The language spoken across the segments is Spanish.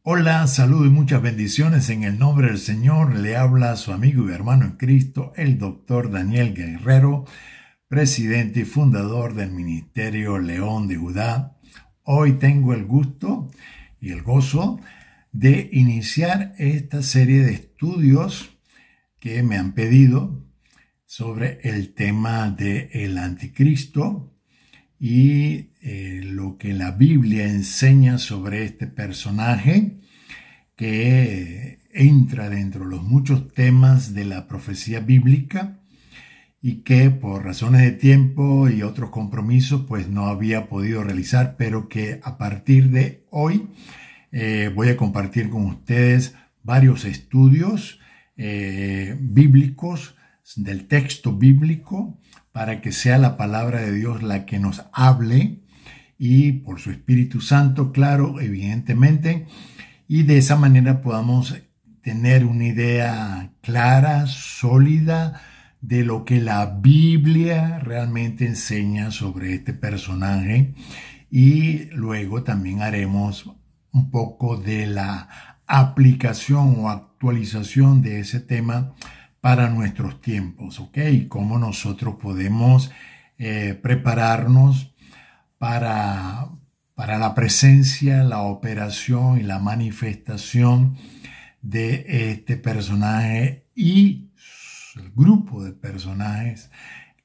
Hola, salud y muchas bendiciones en el nombre del Señor. Le habla su amigo y hermano en Cristo, el doctor Daniel Guerrero, presidente y fundador del Ministerio León de Judá. Hoy tengo el gusto y el gozo de iniciar esta serie de estudios que me han pedido sobre el tema del anticristo y lo que la Biblia enseña sobre este personaje que entra dentro de los muchos temas de la profecía bíblica y que por razones de tiempo y otros compromisos pues no había podido realizar, pero que a partir de hoy voy a compartir con ustedes varios estudios bíblicos del texto bíblico para que sea la palabra de Dios la que nos hable y por su Espíritu Santo, claro, evidentemente, y de esa manera podamos tener una idea clara, sólida, de lo que la Biblia realmente enseña sobre este personaje, y luego también haremos un poco de la aplicación o actualización de ese tema para nuestros tiempos, ¿ok? Y cómo nosotros podemos prepararnos para, para la presencia, la operación y la manifestación de este personaje y el grupo de personajes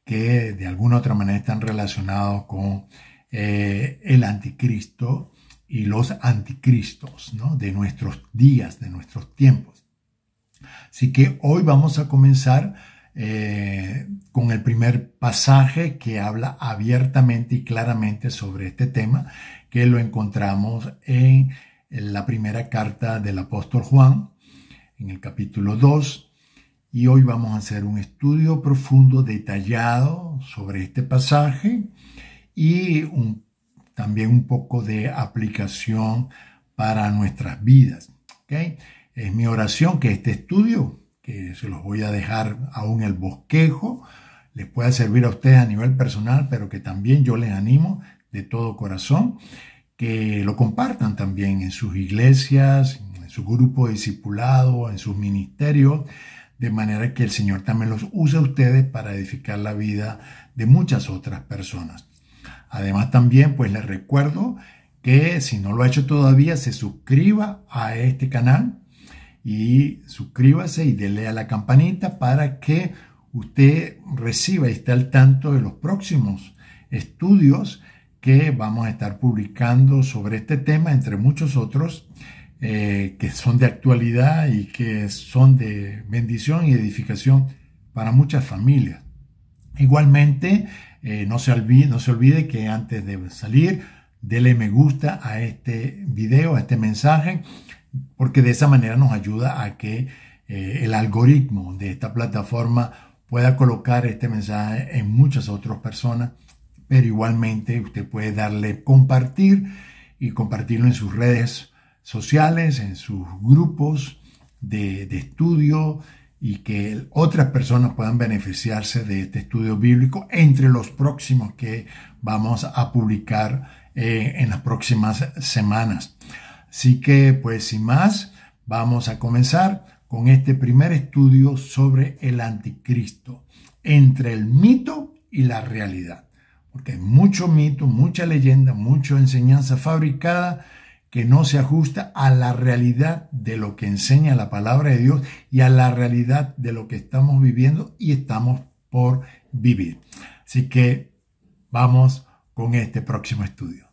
que de alguna u otra manera están relacionados con el anticristo y los anticristos, ¿no? De nuestros días, de nuestros tiempos. Así que hoy vamos a comenzar con el primer pasaje que habla abiertamente y claramente sobre este tema, que lo encontramos en la primera carta del apóstol Juan, en el capítulo 2, y hoy vamos a hacer un estudio profundo, detallado sobre este pasaje y también un poco de aplicación para nuestras vidas. ¿Okay? Es mi oración que este estudio, que se los voy a dejar aún el bosquejo, les pueda servir a ustedes a nivel personal, pero que también yo les animo de todo corazón que lo compartan también en sus iglesias, en su grupo de discipulado, en sus ministerios, de manera que el Señor también los use a ustedes para edificar la vida de muchas otras personas. Además también pues les recuerdo que si no lo ha hecho todavía, se suscriba a este canal y suscríbase y dele a la campanita para que usted reciba y esté al tanto de los próximos estudios que vamos a estar publicando sobre este tema, entre muchos otros que son de actualidad y que son de bendición y edificación para muchas familias. Igualmente, no se olvide que antes de salir, dele me gusta a este video, a este mensaje, porque de esa manera nos ayuda a que el algoritmo de esta plataforma pueda colocar este mensaje en muchas otras personas, pero igualmente usted puede darle compartir y compartirlo en sus redes sociales, en sus grupos de estudio, y que otras personas puedan beneficiarse de este estudio bíblico entre los próximos que vamos a publicar en las próximas semanas. Así que, pues sin más, vamos a comenzar con este primer estudio sobre el anticristo, entre el mito y la realidad. Porque hay mucho mito, mucha leyenda, mucha enseñanza fabricada que no se ajusta a la realidad de lo que enseña la palabra de Dios y a la realidad de lo que estamos viviendo y estamos por vivir. Así que vamos con este próximo estudio.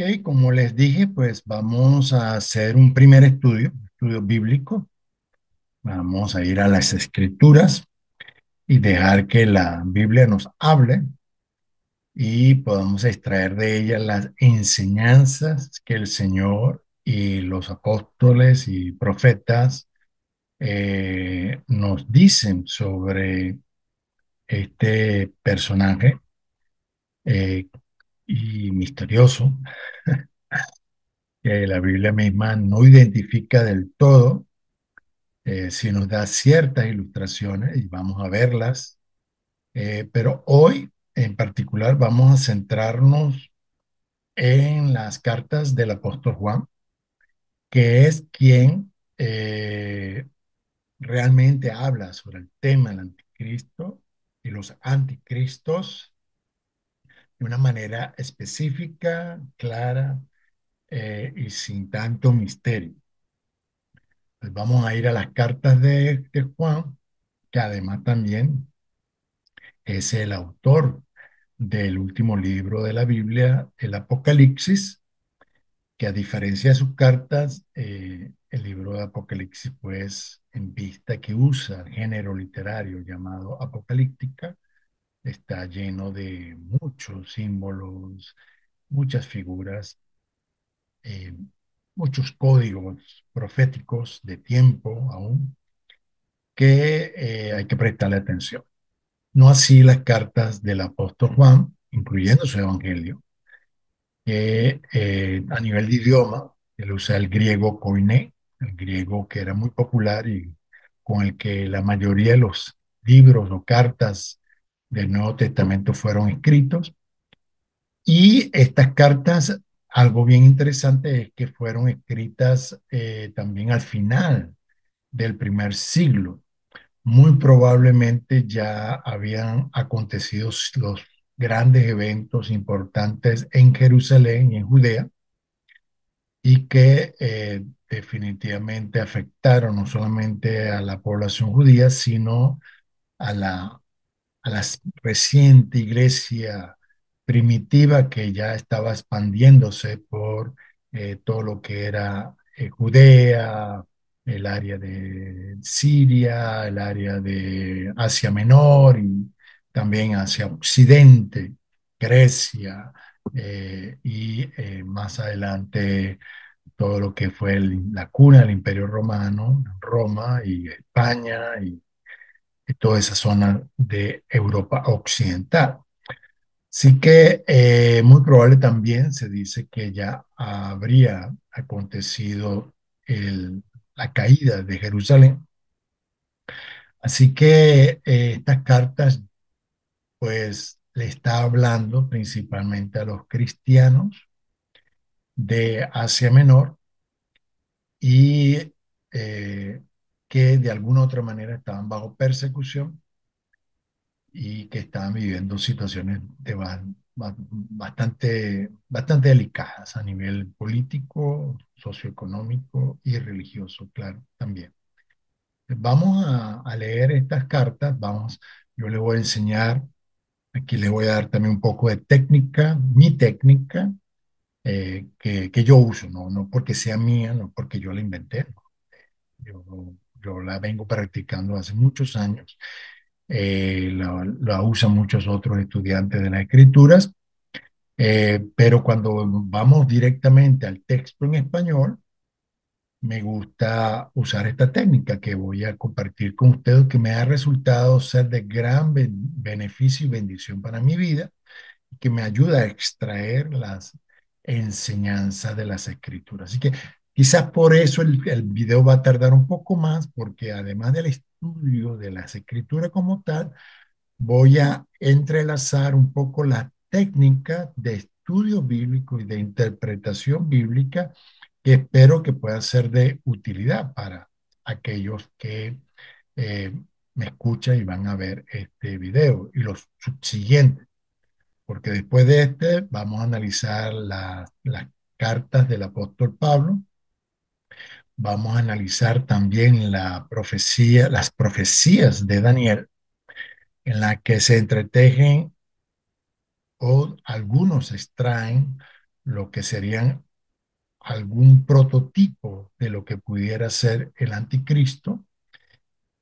Ok, como les dije, pues vamos a hacer un primer estudio bíblico. Vamos a ir a las escrituras y dejar que la Biblia nos hable y podamos extraer de ella las enseñanzas que el Señor y los apóstoles y profetas nos dicen sobre este personaje eh, y misterioso, que la Biblia misma no identifica del todo, sí nos da ciertas ilustraciones y vamos a verlas. Pero hoy en particular vamos a centrarnos en las cartas del apóstol Juan, que es quien realmente habla sobre el tema del anticristo y los anticristos de una manera específica, clara y sin tanto misterio. Pues vamos a ir a las cartas de Juan, que además también es el autor del último libro de la Biblia, el Apocalipsis, que a diferencia de sus cartas, el libro de Apocalipsis, pues, en vista que usa el género literario llamado apocalíptica, está lleno de muchos símbolos, muchas figuras, eh, muchos códigos proféticos de tiempo aún, que hay que prestarle atención. No así las cartas del apóstol Juan, incluyendo su evangelio, que a nivel de idioma, él usa el griego koiné, el griego que era muy popular y con el que la mayoría de los libros o cartas del Nuevo Testamento fueron escritos. Y estas cartas, algo bien interesante es que fueron escritas también al final del primer siglo. Muy probablemente ya habían acontecido los grandes eventos importantes en Jerusalén y en Judea y que definitivamente afectaron no solamente a la población judía, sino a la reciente iglesia primitiva que ya estaba expandiéndose por todo lo que era Judea, el área de Siria, el área de Asia Menor y también hacia Occidente, Grecia, y más adelante todo lo que fue la cuna del Imperio Romano, Roma y España y toda esa zona de Europa Occidental. Así que muy probable también se dice que ya habría acontecido la caída de Jerusalén. Así que estas cartas pues le está hablando principalmente a los cristianos de Asia Menor y que de alguna u otra manera estaban bajo persecución y que estaban viviendo situaciones bastante delicadas a nivel político, socioeconómico y religioso, claro, también. Vamos a leer estas cartas, yo le voy a enseñar, aquí le voy a dar también un poco de técnica, mi técnica, que yo uso, no porque sea mía, no porque yo la inventé, no. Yo, yo la vengo practicando hace muchos años, la usan muchos otros estudiantes de las escrituras, pero cuando vamos directamente al texto en español, me gusta usar esta técnica que voy a compartir con ustedes, que me ha resultado ser de gran beneficio y bendición para mi vida, que me ayuda a extraer las enseñanzas de las escrituras. Así que quizás por eso el video va a tardar un poco más, porque además del estudio de las escrituras como tal, voy a entrelazar un poco la técnica de estudio bíblico y de interpretación bíblica que espero que pueda ser de utilidad para aquellos que eh, me escuchan y van a ver este video y los subsiguientes, porque después de este vamos a analizar las cartas del apóstol Pablo, vamos a analizar también las profecías de Daniel, en las que se entretejen o algunos extraen lo que serían algún prototipo de lo que pudiera ser el anticristo.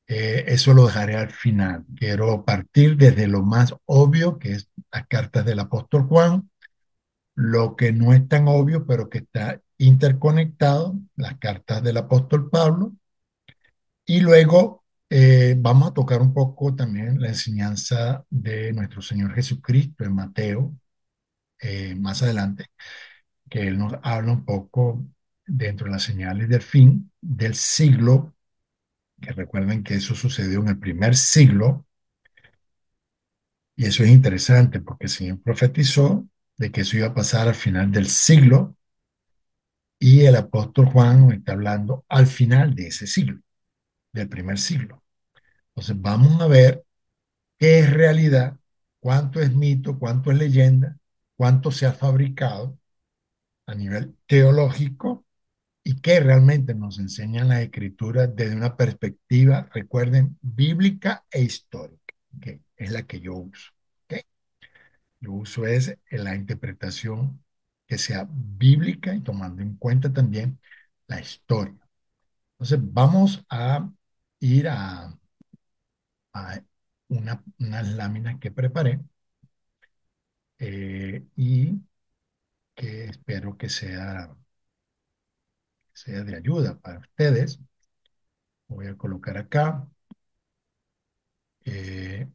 Eso lo dejaré al final. Quiero partir desde lo más obvio, que es las cartas del apóstol Juan, lo que no es tan obvio, pero que está interconectado, las cartas del apóstol Pablo, y luego vamos a tocar un poco también la enseñanza de nuestro Señor Jesucristo en Mateo, más adelante, que Él nos habla un poco dentro de las señales del fin del siglo, que recuerden que eso sucedió en el primer siglo, y eso es interesante porque el Señor profetizó de que eso iba a pasar al final del siglo, y el apóstol Juan nos está hablando al final de ese siglo, del primer siglo. Entonces vamos a ver qué es realidad, cuánto es mito, cuánto es leyenda, cuánto se ha fabricado a nivel teológico y qué realmente nos enseñan las escrituras desde una perspectiva, recuerden, bíblica e histórica, que es la que yo uso. ¿Ok? Yo uso es la interpretación que sea bíblica y tomando en cuenta también la historia. Entonces vamos a ir a unas láminas que preparé y que espero que sea de ayuda para ustedes. Voy a colocar acá eh,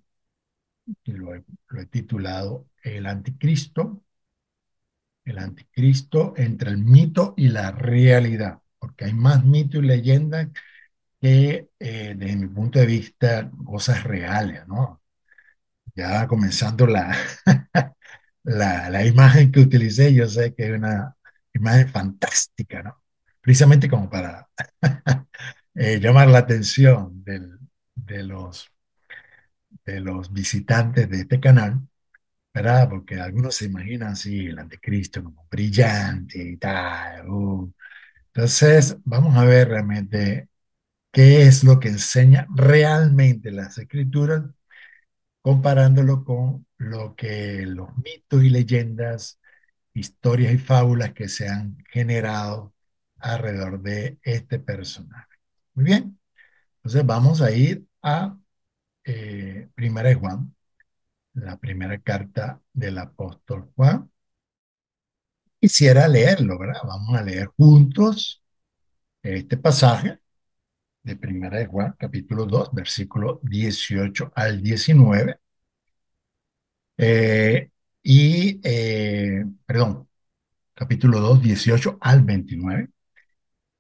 y lo he titulado el anticristo entre el mito y la realidad, porque hay más mito y leyenda que, desde mi punto de vista, cosas reales, ¿no? Ya comenzando la imagen que utilicé, yo sé que es una imagen fantástica, ¿no? Precisamente como para llamar la atención de los visitantes de este canal, ¿verdad? Porque algunos se imaginan así el anticristo como brillante y tal. Entonces, vamos a ver realmente qué es lo que enseña realmente las escrituras, comparándolo con lo que los mitos y leyendas, historias y fábulas que se han generado alrededor de este personaje. Muy bien, entonces vamos a ir a Primera de Juan, la primera carta del apóstol Juan. Quisiera leerlo, ¿verdad? Vamos a leer juntos este pasaje de Primera de Juan, capítulo 2, versículo 18 al 19. Eh, perdón, capítulo 2, 18 al 29.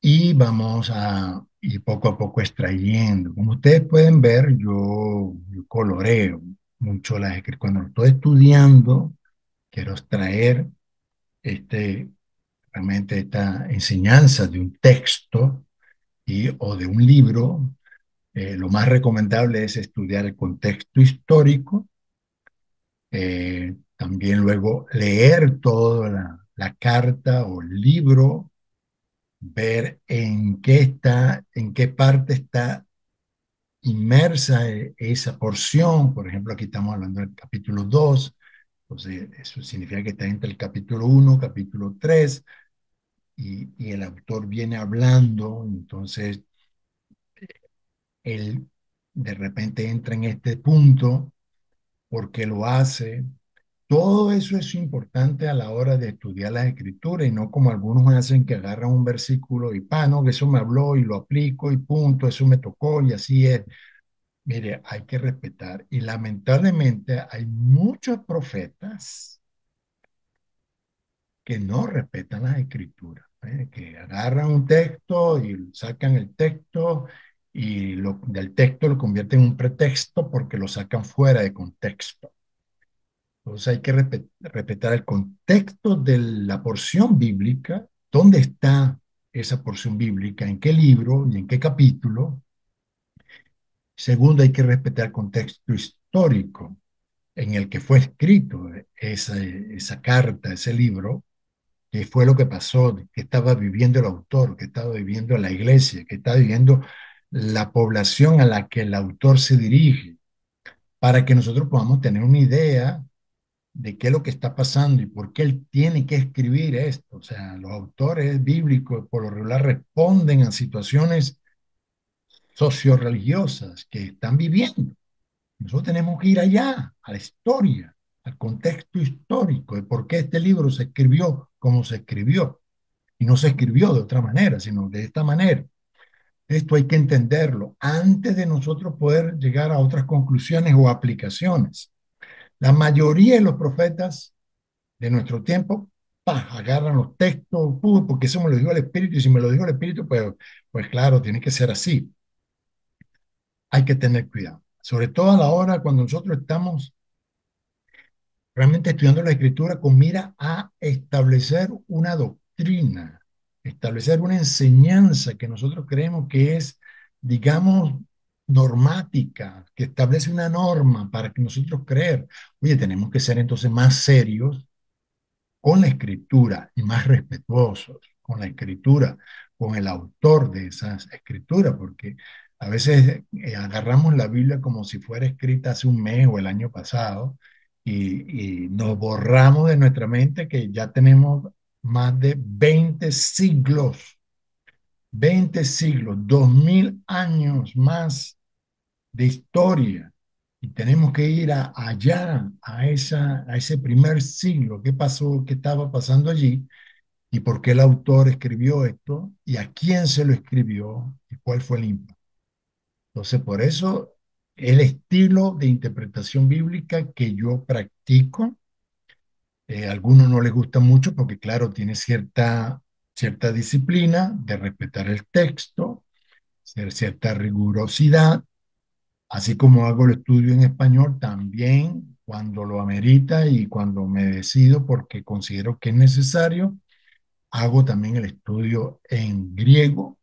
Y vamos a ir poco a poco extrayendo. Como ustedes pueden ver, yo coloreo mucho las escrituras. Cuando estoy estudiando, quiero extraer este, realmente esta enseñanza de un texto o de un libro. Lo más recomendable es estudiar el contexto histórico, también luego leer toda la carta o el libro, ver en qué parte está inmersa esa porción. Por ejemplo, aquí estamos hablando del capítulo 2, entonces eso significa que está entre el capítulo 1, capítulo 3, y el autor viene hablando, entonces él de repente entra en este punto porque lo hace. Todo eso es importante a la hora de estudiar las escrituras y no como algunos hacen que agarran un versículo y no, que eso me habló y lo aplico y punto, eso me tocó y así es. Mire, hay que respetar. Y lamentablemente hay muchos profetas que no respetan las escrituras, que agarran un texto y sacan el texto y del texto lo convierten en un pretexto porque lo sacan fuera de contexto. Entonces hay que respetar el contexto de la porción bíblica, dónde está esa porción bíblica, en qué libro y en qué capítulo. Segundo, hay que respetar el contexto histórico en el que fue escrito esa carta, ese libro, qué fue lo que pasó, qué estaba viviendo el autor, qué estaba viviendo la iglesia, qué estaba viviendo la población a la que el autor se dirige, para que nosotros podamos tener una idea de qué es lo que está pasando y por qué él tiene que escribir esto. O sea, los autores bíblicos por lo regular responden a situaciones socio-religiosas que están viviendo. Nosotros tenemos que ir allá, a la historia, al contexto histórico de por qué este libro se escribió como se escribió. Y no se escribió de otra manera, sino de esta manera. Esto hay que entenderlo antes de nosotros poder llegar a otras conclusiones o aplicaciones. La mayoría de los profetas de nuestro tiempo, agarran los textos, porque eso me lo dijo el Espíritu, y si me lo dijo el Espíritu, pues claro, tiene que ser así. hay que tener cuidado, sobre todo a la hora cuando nosotros estamos realmente estudiando la escritura con mira a establecer una doctrina, establecer una enseñanza que nosotros creemos que es, digamos, normática, que establece una norma para que nosotros creer. Oye, tenemos que ser entonces más serios con la escritura y más respetuosos con la escritura, con el autor de esas escrituras, porque a veces agarramos la Biblia como si fuera escrita hace un mes o el año pasado y nos borramos de nuestra mente que ya tenemos más de 20 siglos, 2000 años más de historia. Y tenemos que ir allá, a ese primer siglo. ¿Qué pasó? ¿Qué estaba pasando allí? ¿Y por qué el autor escribió esto? ¿Y a quién se lo escribió? ¿Y cuál fue el impacto? Entonces, por eso, el estilo de interpretación bíblica que yo practico, a algunos no les gusta mucho porque, claro, tiene cierta disciplina de respetar el texto, cierta rigurosidad. Así como hago el estudio en español, también cuando lo amerita y cuando me decido porque considero que es necesario, hago también el estudio en griego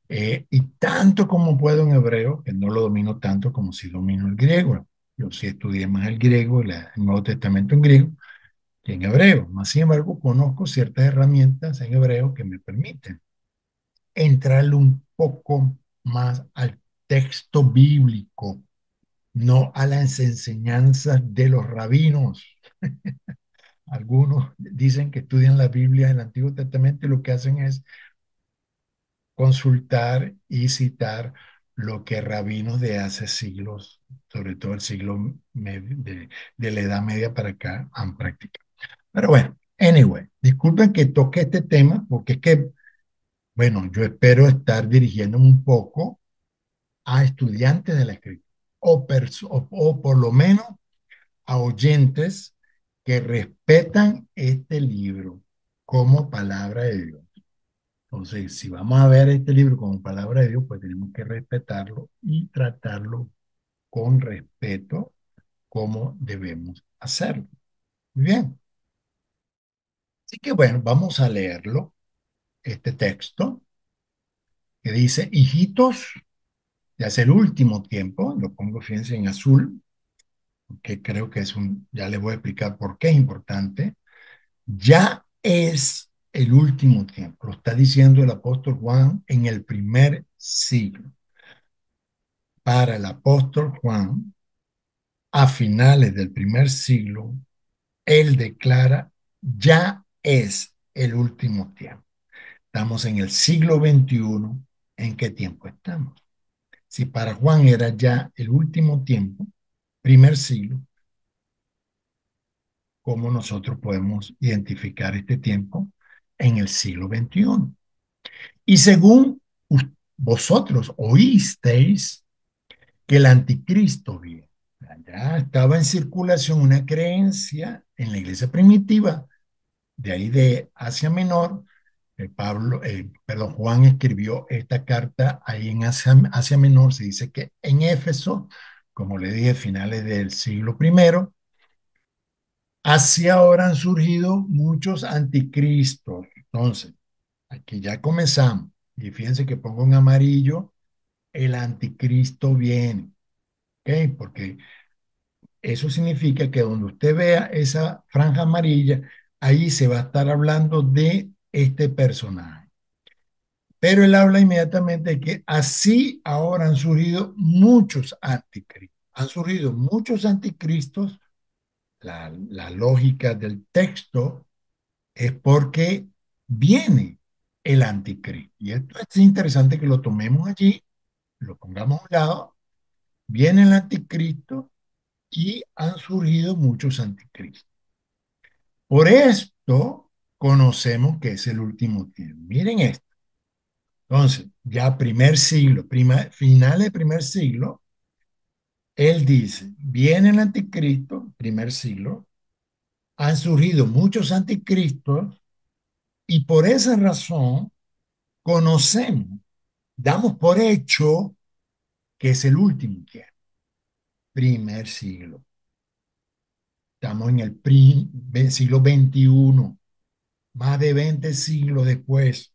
y tanto como puedo en hebreo, que no lo domino tanto como si domino el griego. Yo sí estudié más el griego, el Nuevo Testamento en griego, que en hebreo. Más sin embargo, conozco ciertas herramientas en hebreo que me permiten entrarle un poco más al texto bíblico, no a las enseñanzas de los rabinos. Algunos dicen que estudian la Biblia en el Antiguo Testamento y lo que hacen es consultar y citar lo que rabinos de hace siglos, sobre todo el siglo de la Edad Media para acá, han practicado. Pero bueno, anyway, disculpen que toque este tema porque es que, bueno, yo espero estar dirigiéndome un poco a estudiantes de la escritura o por lo menos a oyentes que respetan este libro como palabra de Dios. Entonces, si vamos a ver este libro como palabra de Dios, pues tenemos que respetarlo y tratarlo con respeto como debemos hacerlo. Muy bien. Así que bueno, vamos a leerlo, este texto que dice, hijitos, ya es el último tiempo, lo pongo, fíjense, en azul, que creo que ya les voy a explicar por qué es importante. Ya es el último tiempo, lo está diciendo el apóstol Juan en el primer siglo. Para el apóstol Juan, a finales del primer siglo, él declara, ya es el último tiempo. Estamos en el siglo XXI. ¿En qué tiempo estamos? Si para Juan era ya el último tiempo, primer siglo, ¿cómo nosotros podemos identificar este tiempo en el siglo XXI? Y según vosotros oísteis que el anticristo viene. Ya estaba en circulación una creencia en la iglesia primitiva, de ahí de Asia Menor. Perdón, Juan escribió esta carta ahí en Asia Menor. Se dice que en Éfeso, como le dije, finales del siglo primero, hacia ahora han surgido muchos anticristos. Entonces, aquí ya comenzamos. Y fíjense que pongo en amarillo, el anticristo viene. ¿Ok? Porque eso significa que donde usted vea esa franja amarilla, ahí se va a estar hablando de este personaje. Pero él habla inmediatamente de que así ahora han surgido muchos anticristos. Han surgido muchos anticristos. La lógica del texto es porque viene el anticristo. Y esto es interesante que lo tomemos allí, lo pongamos a un lado. Viene el anticristo y han surgido muchos anticristos. Por esto conocemos que es el último tiempo. Miren esto. Entonces, ya primer siglo, final del primer siglo, él dice, viene el anticristo, primer siglo, han surgido muchos anticristos y por esa razón conocemos, damos por hecho que es el último, ¿qué? Primer siglo. Estamos en el siglo XXI, más de 20 siglos después.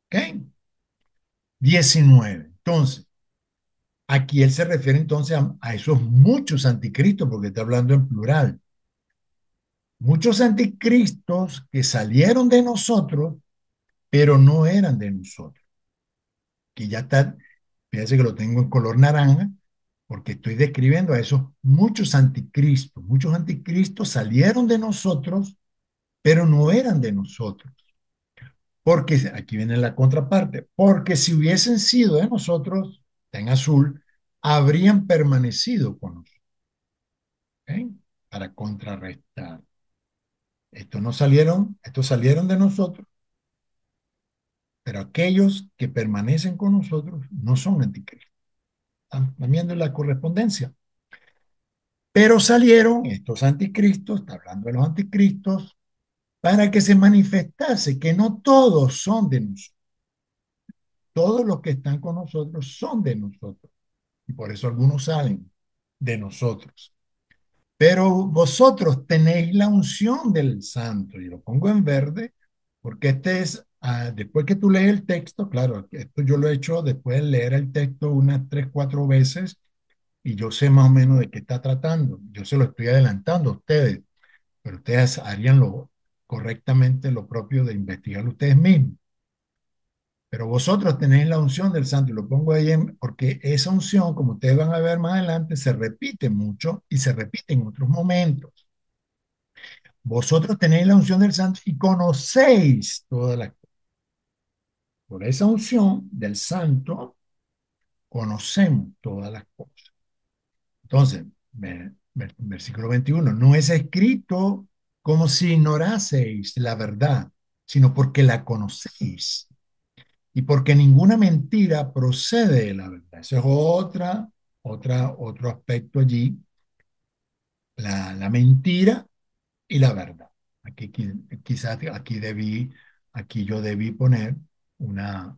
¿Ok? 19. Entonces, aquí él se refiere entonces a esos muchos anticristos, porque está hablando en plural. Muchos anticristos que salieron de nosotros, pero no eran de nosotros. Que ya está, fíjense que lo tengo en color naranja, porque estoy describiendo a esos muchos anticristos. Muchos anticristos salieron de nosotros, pero no eran de nosotros. Porque aquí viene la contraparte, porque si hubiesen sido de nosotros, está en azul, habrían permanecido con nosotros, ¿ok? Para contrarrestar. Estos salieron de nosotros, pero aquellos que permanecen con nosotros no son anticristos. Están viendo la correspondencia. Pero salieron estos anticristos, está hablando de los anticristos, para que se manifestase que no todos son de nosotros. Todos los que están con nosotros son de nosotros. Y por eso algunos salen de nosotros. Pero vosotros tenéis la unción del santo, y lo pongo en verde, porque este es, después que tú lees el texto, claro, esto yo lo he hecho después de leer el texto unas 3, 4 veces, y yo sé más o menos de qué está tratando. Yo se lo estoy adelantando a ustedes, pero ustedes harían correctamente lo propio de investigar ustedes mismos. Pero vosotros tenéis la unción del santo, y lo pongo ahí porque esa unción, como ustedes van a ver más adelante, se repite mucho y se repite en otros momentos. Vosotros tenéis la unción del santo y conocéis todas las cosas. Por esa unción del santo, conocemos todas las cosas. Entonces, versículo 21, no es escrito como si ignoraseis la verdad, sino porque la conocéis y porque ninguna mentira procede de la verdad. Ese es otro aspecto allí, la mentira y la verdad. Quizás aquí yo debí poner una,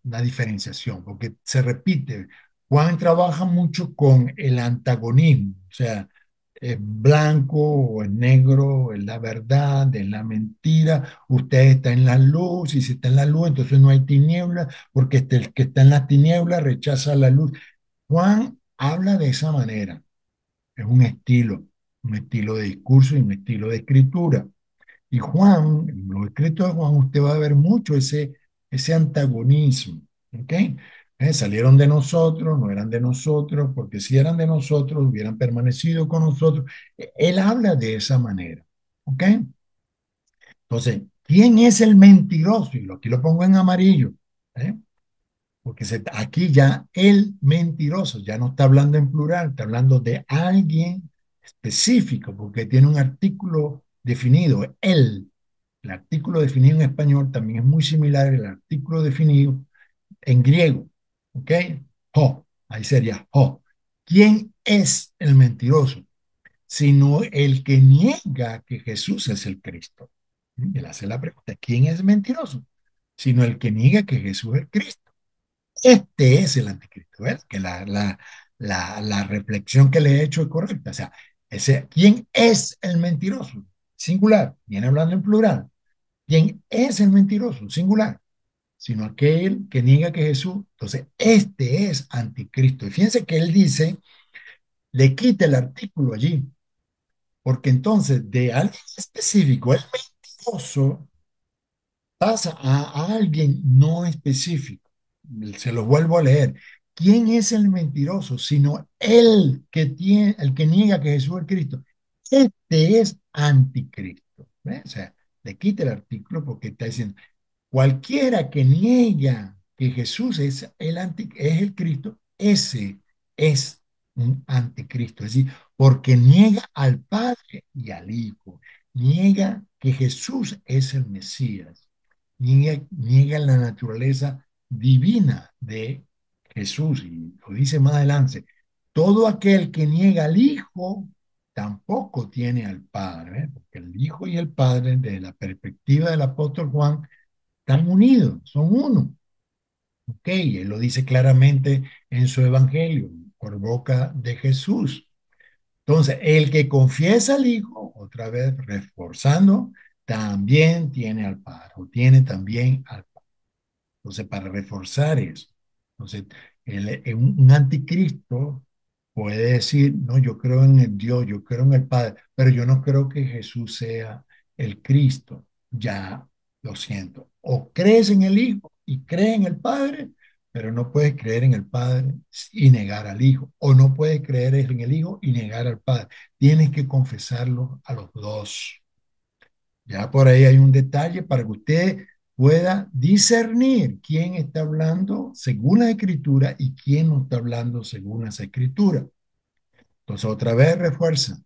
una diferenciación, porque se repite. Juan trabaja mucho con el antagonismo, o sea, es blanco o es negro, es la verdad, es la mentira, usted está en la luz y si está en la luz entonces no hay tinieblas, porque el que está en las tinieblas rechaza la luz. Juan habla de esa manera, es un estilo de discurso y un estilo de escritura. Y Juan, en los escritos de Juan, usted va a ver mucho ese antagonismo. ¿Ok? Salieron de nosotros, no eran de nosotros, porque si eran de nosotros, hubieran permanecido con nosotros. Él habla de esa manera. ¿Ok? Entonces, ¿quién es el mentiroso? Y aquí lo pongo en amarillo. ¿Eh? Porque aquí ya el mentiroso, ya no está hablando en plural, está hablando de alguien específico, porque tiene un artículo definido, él. El artículo definido en español también es muy similar al artículo definido en griego. ¿Ok? Ho, ahí sería ho. ¿Quién es el mentiroso? Sino el que niega que Jesús es el Cristo. Él hace la pregunta, ¿quién es mentiroso? Sino el que niega que Jesús es el Cristo. Este es el anticristo, ¿ves? Que la reflexión que le he hecho es correcta. O sea, ¿quién es el mentiroso? Singular, viene hablando en plural. ¿Quién es el mentiroso? Singular, sino aquel que niega que Jesús. Entonces, este es anticristo. Y fíjense que él dice, le quita el artículo allí, porque entonces de alguien específico, el mentiroso, pasa a alguien no específico. Se los vuelvo a leer. ¿Quién es el mentiroso? Sino el que niega que Jesús es Cristo. Este es anticristo. ¿Ves? O sea, le quita el artículo porque está diciendo, cualquiera que niega que Jesús es el Cristo, ese es un anticristo. Es decir, porque niega al Padre y al Hijo. Niega que Jesús es el Mesías, niega la naturaleza divina de Jesús. Y lo dice más adelante, todo aquel que niega al Hijo tampoco tiene al Padre, ¿eh? Porque el Hijo y el Padre, desde la perspectiva del apóstol Juan, están unidos, son uno. Ok, él lo dice claramente en su evangelio, por boca de Jesús. Entonces, el que confiesa al Hijo, otra vez reforzando, también tiene al Padre, o tiene también al Padre. Entonces, para reforzar eso, entonces, un anticristo puede decir, no, yo creo en el Dios, yo creo en el Padre, pero yo no creo que Jesús sea el Cristo. Ya, lo siento. O crees en el Hijo y crees en el Padre, pero no puedes creer en el Padre y negar al Hijo. O no puedes creer en el Hijo y negar al Padre. Tienes que confesarlo a los dos. Ya por ahí hay un detalle para que usted pueda discernir quién está hablando según la escritura y quién no está hablando según las escrituras. Entonces, otra vez refuerza.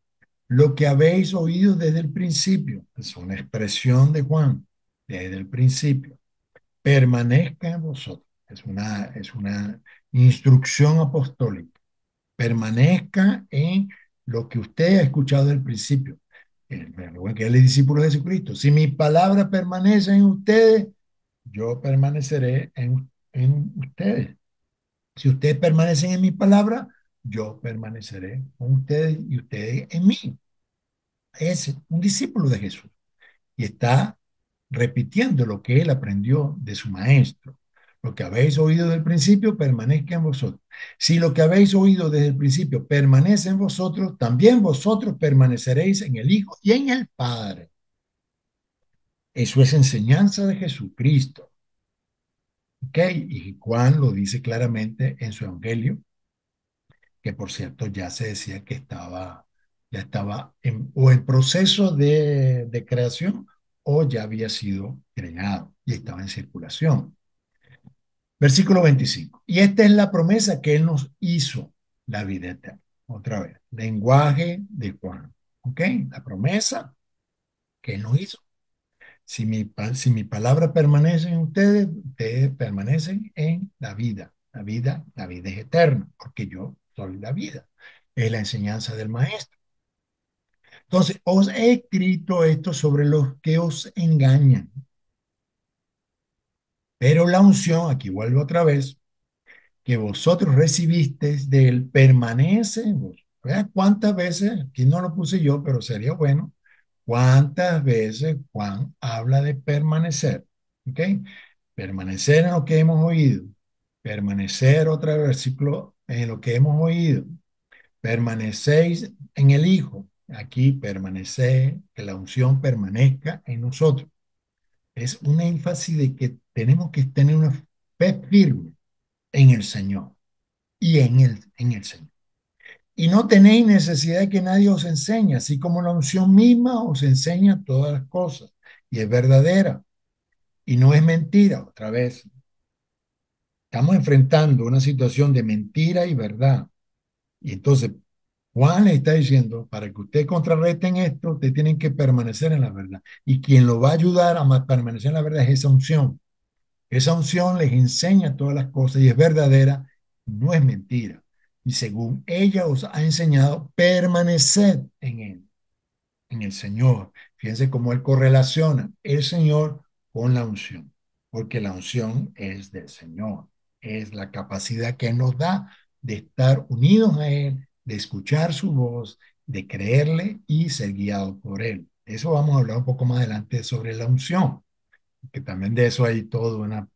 Lo que habéis oído desde el principio, es una expresión de Juan, desde el principio, permanezca en vosotros. Es una instrucción apostólica. Permanezca en lo que usted ha escuchado del principio. Bueno, que él es discípulo de Jesucristo. Si mi palabra permanece en ustedes, yo permaneceré en ustedes. Si ustedes permanecen en mi palabra, yo permaneceré con ustedes y ustedes en mí. Es un discípulo de Jesús y está repitiendo lo que él aprendió de su maestro. Lo que habéis oído del principio permanezca en vosotros. Si lo que habéis oído desde el principio permanece en vosotros, también vosotros permaneceréis en el Hijo y en el Padre. Eso es enseñanza de Jesucristo. ¿Ok? Y Juan lo dice claramente en su Evangelio, que por cierto ya se decía que ya estaba o en proceso de creación o ya había sido creado y estaba en circulación. Versículo 25. Y esta es la promesa que Él nos hizo, la vida eterna. Otra vez, lenguaje de Juan. ¿Ok? La promesa que Él nos hizo. Si mi palabra permanece en ustedes, ustedes permanecen en la vida. La vida es eterna, porque yo soy la vida. Es la enseñanza del maestro. Entonces, os he escrito esto sobre los que os engañan. Pero la unción, aquí vuelvo otra vez, que vosotros recibisteis de él permanece en vos. Vean cuántas veces, aquí no lo puse yo, pero sería bueno, cuántas veces Juan habla de permanecer. ¿Ok? Permanecer en lo que hemos oído. Permanecer, otro versículo, en lo que hemos oído. Permanecéis en el Hijo. Aquí permanece, que la unción permanezca en nosotros. Es un énfasis de que tenemos que tener una fe firme en el Señor y en el Señor. Y no tenéis necesidad de que nadie os enseñe, así como la unción misma os enseña todas las cosas. Y es verdadera. Y no es mentira. Otra vez, estamos enfrentando una situación de mentira y verdad. Y entonces, Juan le está diciendo, para que usted contrarresten esto, usted tienen que permanecer en la verdad. Y quien lo va a ayudar a permanecer en la verdad es esa unción. Esa unción les enseña todas las cosas y es verdadera, no es mentira. Y según ella os ha enseñado, permaneced en él, en el Señor. Fíjense cómo él correlaciona el Señor con la unción, porque la unción es del Señor, es la capacidad que Él nos da de estar unidos a Él, de escuchar su voz, de creerle y ser guiados por Él. Eso vamos a hablar un poco más adelante sobre la unción, que también de eso hay toda una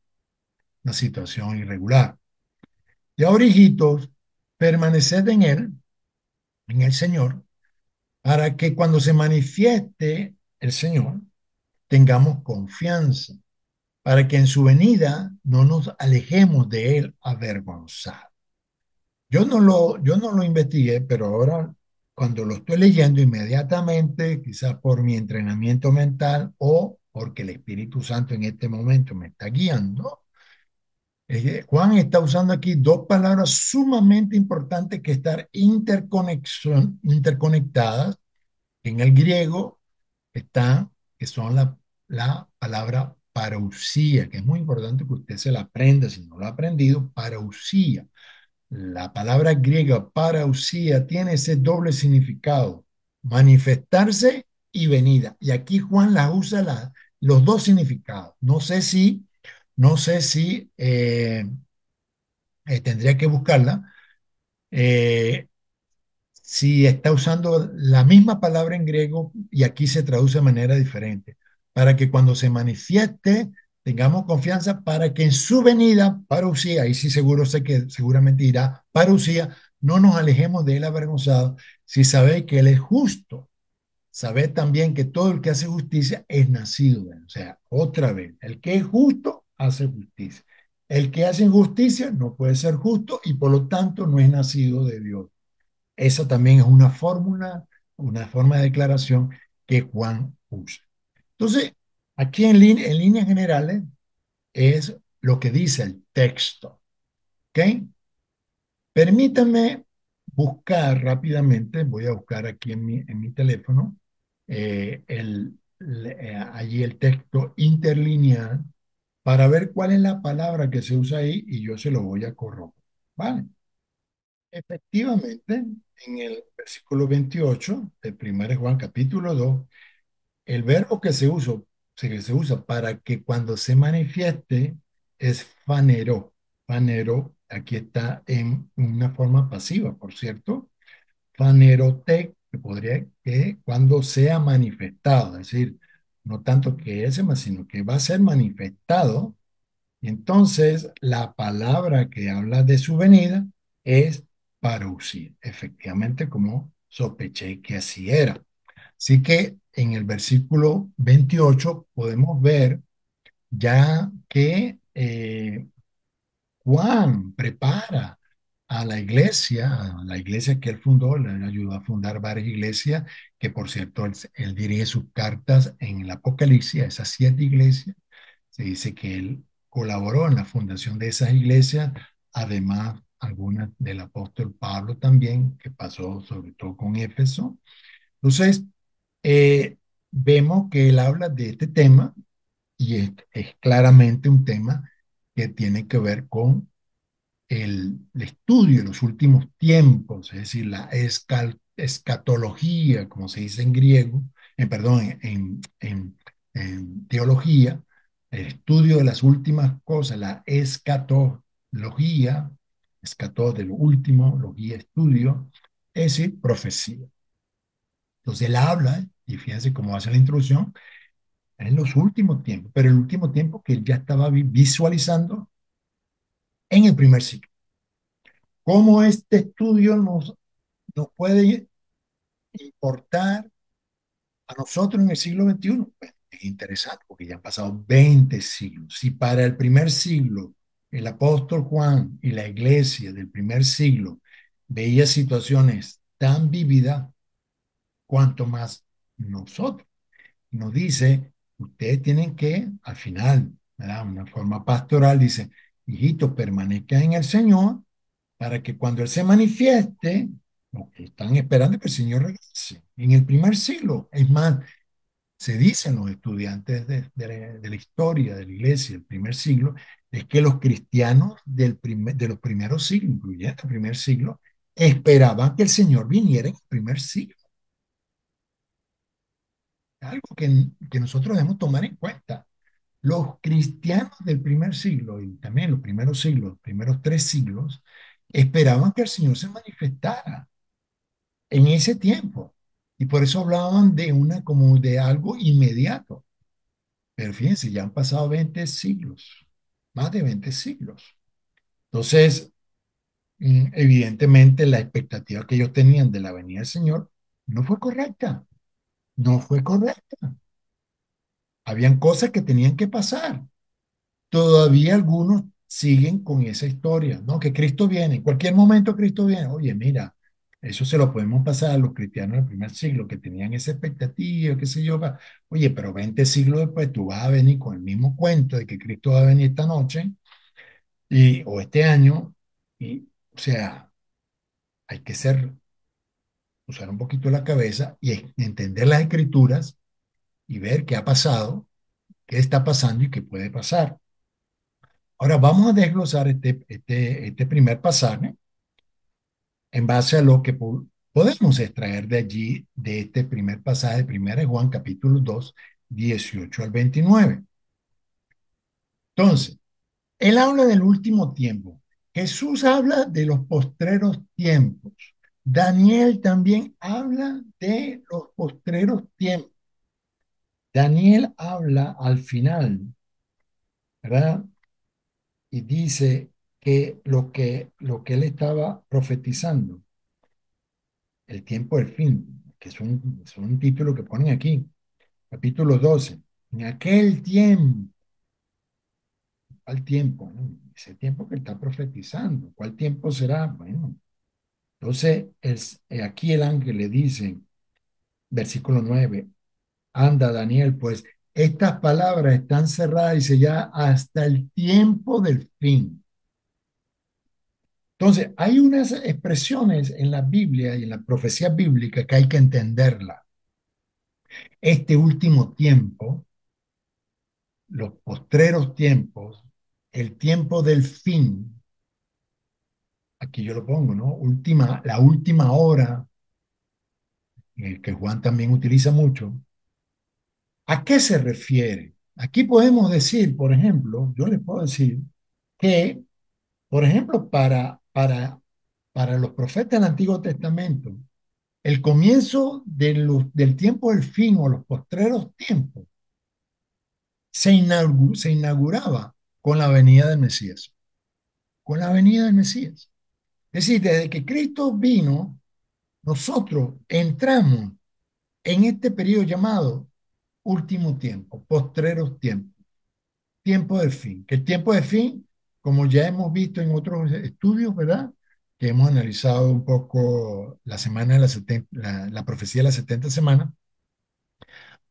situación irregular. Y ahora, hijitos, permaneced en Él, en el Señor, para que cuando se manifieste el Señor, tengamos confianza, para que en su venida no nos alejemos de Él avergonzados. Yo no lo investigué, pero ahora cuando lo estoy leyendo inmediatamente, quizás por mi entrenamiento mental o porque el Espíritu Santo en este momento me está guiando, Juan está usando aquí dos palabras sumamente importantes que están interconectadas. En el griego están, que son la palabra parousia, que es muy importante que usted se la aprenda, si no lo ha aprendido, parousia. La palabra griega parousia tiene ese doble significado, manifestarse y venida. Y aquí Juan la usa los dos significados. No sé si No sé si tendría que buscarla. eh, si está usando la misma palabra en griego y aquí se traduce de manera diferente, para que cuando se manifieste tengamos confianza para que en su venida, parousia, ahí sí seguro sé que seguramente irá parousia, no nos alejemos de él avergonzado, si sabéis que él es justo, sabed también que todo el que hace justicia es nacido de él. O sea, otra vez, el que es justo hace justicia. El que hace injusticia no puede ser justo y por lo tanto no es nacido de Dios. Esa también es una fórmula, una forma de declaración que Juan usa. Entonces, aquí en líneas generales es lo que dice el texto. ¿Ok? Permítanme buscar rápidamente, voy a buscar aquí en mi teléfono, allí el texto interlineal para ver cuál es la palabra que se usa ahí y yo se lo voy a corroborar. ¿Vale? Efectivamente, en el versículo 28 del 1 Juan capítulo 2, el verbo que se usa para que cuando se manifieste es fanero. Fanero, aquí está en una forma pasiva, por cierto. Fanerote, que podría que cuando sea manifestado, es decir, no tanto que ese más, sino que va a ser manifestado y entonces la palabra que habla de su venida es parousia, efectivamente como sospeché que así era. Así que en el versículo 28 podemos ver ya que Juan prepara a la iglesia que él fundó, le ayudó a fundar varias iglesias, que por cierto él dirige sus cartas en el Apocalipsis, a esas 7 iglesias. Se dice que él colaboró en la fundación de esas iglesias, además algunas del apóstol Pablo también, que pasó sobre todo con Éfeso. Entonces, eh, vemos que él habla de este tema y es claramente un tema que tiene que ver con el estudio de los últimos tiempos, es decir, la escatología, como se dice en griego, perdón, en teología, el estudio de las últimas cosas, la escatología, escató de lo último, logía, estudio, es decir, profecía. Entonces él habla, y fíjense cómo hace la introducción, en los últimos tiempos, pero el último tiempo que él ya estaba visualizando en el primer siglo. ¿Cómo este estudio nos puede importar a nosotros en el siglo XXI? Pues es interesante porque ya han pasado 20 siglos. Si para el primer siglo el apóstol Juan y la iglesia del primer siglo veía situaciones tan vívidas, cuanto más nosotros. Nos dice, ustedes tienen que, al final, ¿verdad? Una forma pastoral, dice, hijitos, permanezcan en el Señor para que cuando Él se manifieste, lo que están esperando es que el Señor regrese. En el primer siglo, es más, se dicen los estudiantes de la historia de la iglesia del primer siglo, es que los cristianos de los primeros siglos, incluyendo el primer siglo, esperaban que el Señor viniera en el primer siglo. Algo que nosotros debemos tomar en cuenta. Los cristianos del primer siglo y también los primeros siglos, los primeros 3 siglos, esperaban que el Señor se manifestara en ese tiempo. Y por eso hablaban de una como de algo inmediato. Pero fíjense, ya han pasado 20 siglos, más de 20 siglos. Entonces, evidentemente la expectativa que ellos tenían de la venida del Señor no fue correcta, no fue correcta. Habían cosas que tenían que pasar. Todavía algunos siguen con esa historia, ¿no? Que Cristo viene, en cualquier momento Cristo viene. Oye, mira, eso se lo podemos pasar a los cristianos del primer siglo que tenían esa expectativa, qué sé yo. Oye, pero 20 siglos después tú vas a venir con el mismo cuento de que Cristo va a venir esta noche o este año. Y, o sea, hay que usar un poquito la cabeza y entender las escrituras y ver qué ha pasado, qué está pasando y qué puede pasar. Ahora vamos a desglosar este primer pasaje en base a lo que podemos extraer de allí, de este primer pasaje de 1 Juan capítulo 2, 18 al 29. Entonces, Él habla del último tiempo. Jesús habla de los postreros tiempos. Daniel también habla de los postreros tiempos. Daniel habla al final, ¿verdad? Y dice que lo que él estaba profetizando, el tiempo del fin, que es un título que ponen aquí, capítulo 12. En aquel tiempo, ¿cuál tiempo? ¿No? Ese tiempo que él está profetizando, ¿cuál tiempo será? Bueno, entonces aquí el ángel le dice, versículo 9, anda Daniel, pues estas palabras están cerradas y selladas hasta el tiempo del fin. Entonces, hay unas expresiones en la Biblia y en la profecía bíblica que hay que entenderla. Este último tiempo, los postreros tiempos, el tiempo del fin, aquí yo lo pongo, ¿no? La última hora, que Juan también utiliza mucho. ¿A qué se refiere? Aquí podemos decir, por ejemplo, yo les puedo decir que, por ejemplo, para los profetas del Antiguo Testamento, el comienzo del tiempo del fin o los postreros tiempos se inauguraba con la venida del Mesías, con la venida del Mesías. Es decir, desde que Cristo vino, nosotros entramos en este periodo llamado último tiempo, postreros tiempos, tiempo del fin. Que el tiempo del fin, como ya hemos visto en otros estudios, ¿verdad? Que hemos analizado un poco la semana de la profecía de las 70 semanas,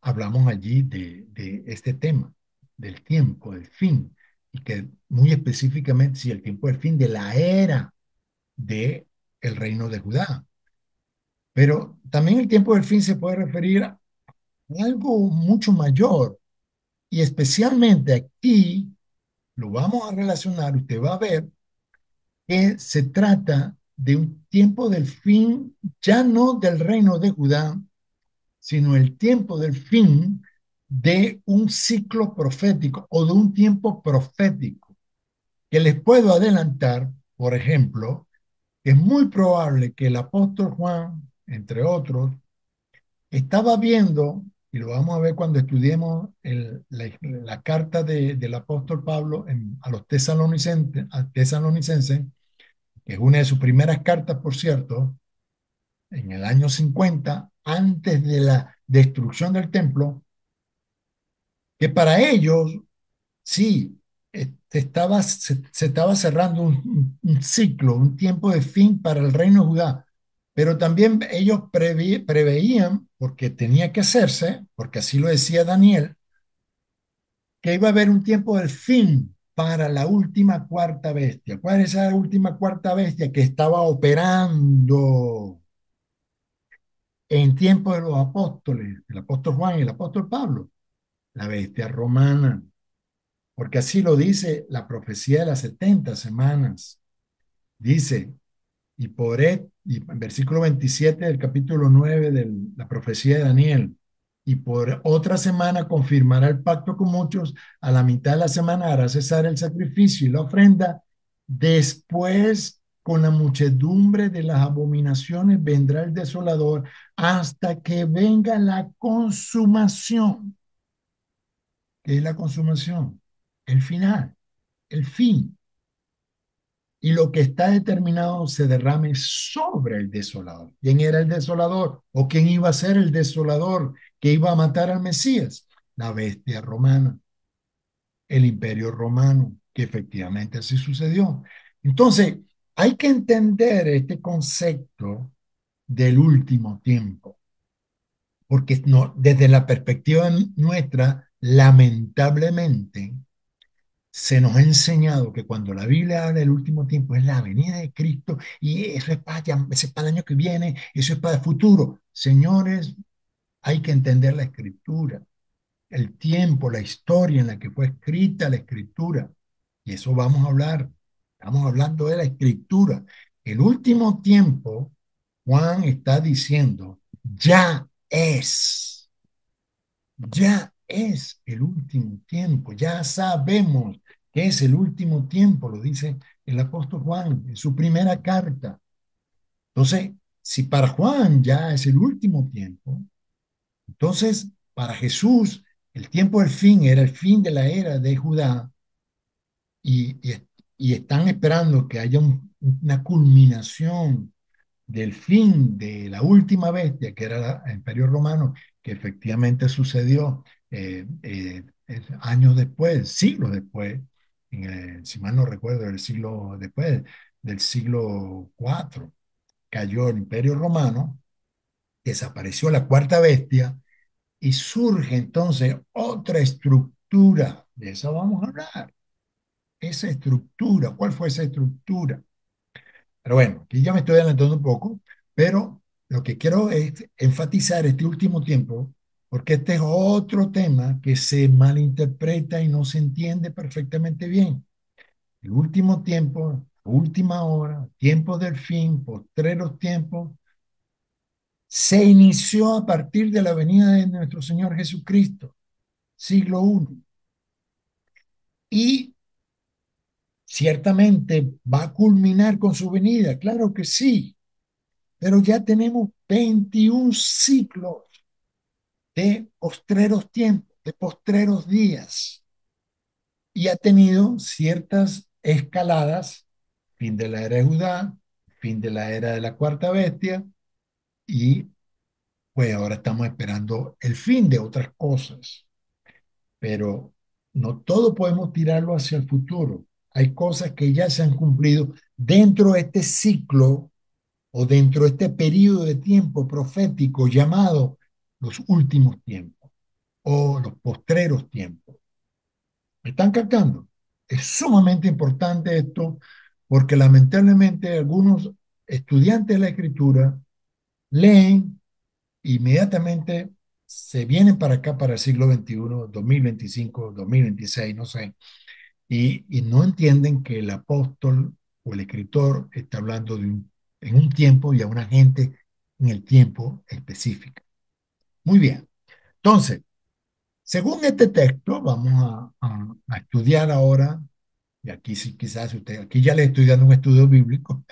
hablamos allí de este tema, del tiempo, del fin, y que muy específicamente, si el tiempo del fin de la era de el reino de Judá. Pero también el tiempo del fin se puede referir a algo mucho mayor, y especialmente aquí lo vamos a relacionar, usted va a ver que se trata de un tiempo del fin, ya no del reino de Judá, sino el tiempo del fin de un ciclo profético o de un tiempo profético, que les puedo adelantar, por ejemplo, que es muy probable que el apóstol Juan, entre otros, estaba viendo, y lo vamos a ver cuando estudiemos la carta del apóstol Pablo a los tesalonicenses, que es una de sus primeras cartas, por cierto, en el año 50, antes de la destrucción del templo, que para ellos, sí, se estaba cerrando un ciclo, un tiempo de fin para el reino de Judá, pero también ellos preveían, porque tenía que hacerse, porque así lo decía Daniel, que iba a haber un tiempo del fin para la última cuarta bestia. ¿Cuál es esa última cuarta bestia que estaba operando en tiempo de los apóstoles, el apóstol Juan y el apóstol Pablo? La bestia romana, porque así lo dice la profecía de las 70 semanas. Dice, y en versículo 27 del capítulo 9 de la profecía de Daniel, y por otra semana confirmará el pacto con muchos, a la mitad de la semana hará cesar el sacrificio y la ofrenda, después con la muchedumbre de las abominaciones vendrá el desolador hasta que venga la consumación. ¿Qué es la consumación? El final, el fin. Y lo que está determinado se derrame sobre el desolador. ¿Quién era el desolador? ¿O quién iba a ser el desolador que iba a matar al Mesías? La bestia romana, el imperio romano, que efectivamente así sucedió. Entonces, hay que entender este concepto del último tiempo, porque no, desde la perspectiva nuestra, lamentablemente, se nos ha enseñado que cuando la Biblia habla del último tiempo es la venida de Cristo y eso eso es para el año que viene, eso es para el futuro. Señores, hay que entender la escritura, el tiempo, la historia en la que fue escrita la escritura. Y eso vamos a hablar. Estamos hablando de la escritura. El último tiempo, Juan está diciendo, ya es el último tiempo, ya sabemos que es el último tiempo, lo dice el apóstol Juan en su primera carta. Entonces, si para Juan ya es el último tiempo, entonces para Jesús el tiempo del fin era el fin de la era de Judá y están esperando que haya una culminación del fin de la última bestia, que era el Imperio Romano, que efectivamente sucedió años después, siglos después, si mal no recuerdo, el siglo después, del siglo IV, cayó el Imperio Romano, desapareció la cuarta bestia y surge entonces otra estructura. De eso vamos a hablar. Esa estructura, ¿cuál fue esa estructura? Pero bueno, aquí ya me estoy adelantando un poco, pero lo que quiero es enfatizar este último tiempo, porque este es otro tema que se malinterpreta y no se entiende perfectamente bien. El último tiempo, última hora, tiempo del fin, postreros tiempos, se inició a partir de la venida de nuestro Señor Jesucristo, siglo I, y ciertamente va a culminar con su venida, claro que sí, pero ya tenemos 21 ciclos de postreros tiempos, de postreros días, y ha tenido ciertas escaladas, fin de la era de Judá, fin de la era de la cuarta bestia, y pues ahora estamos esperando el fin de otras cosas, pero no todo podemos tirarlo hacia el futuro. Hay cosas que ya se han cumplido dentro de este ciclo o dentro de este periodo de tiempo profético llamado los últimos tiempos o los postreros tiempos. ¿Me están captando? Es sumamente importante esto porque lamentablemente algunos estudiantes de la escritura leen inmediatamente se vienen para acá para el siglo XXI, 2025, 2026, no sé, y no entienden que el apóstol o el escritor está hablando en un tiempo y a una gente en el tiempo específico. Muy bien. Entonces, según este texto, vamos a estudiar ahora, y aquí sí, quizás usted, aquí ya le estoy dando un estudio bíblico,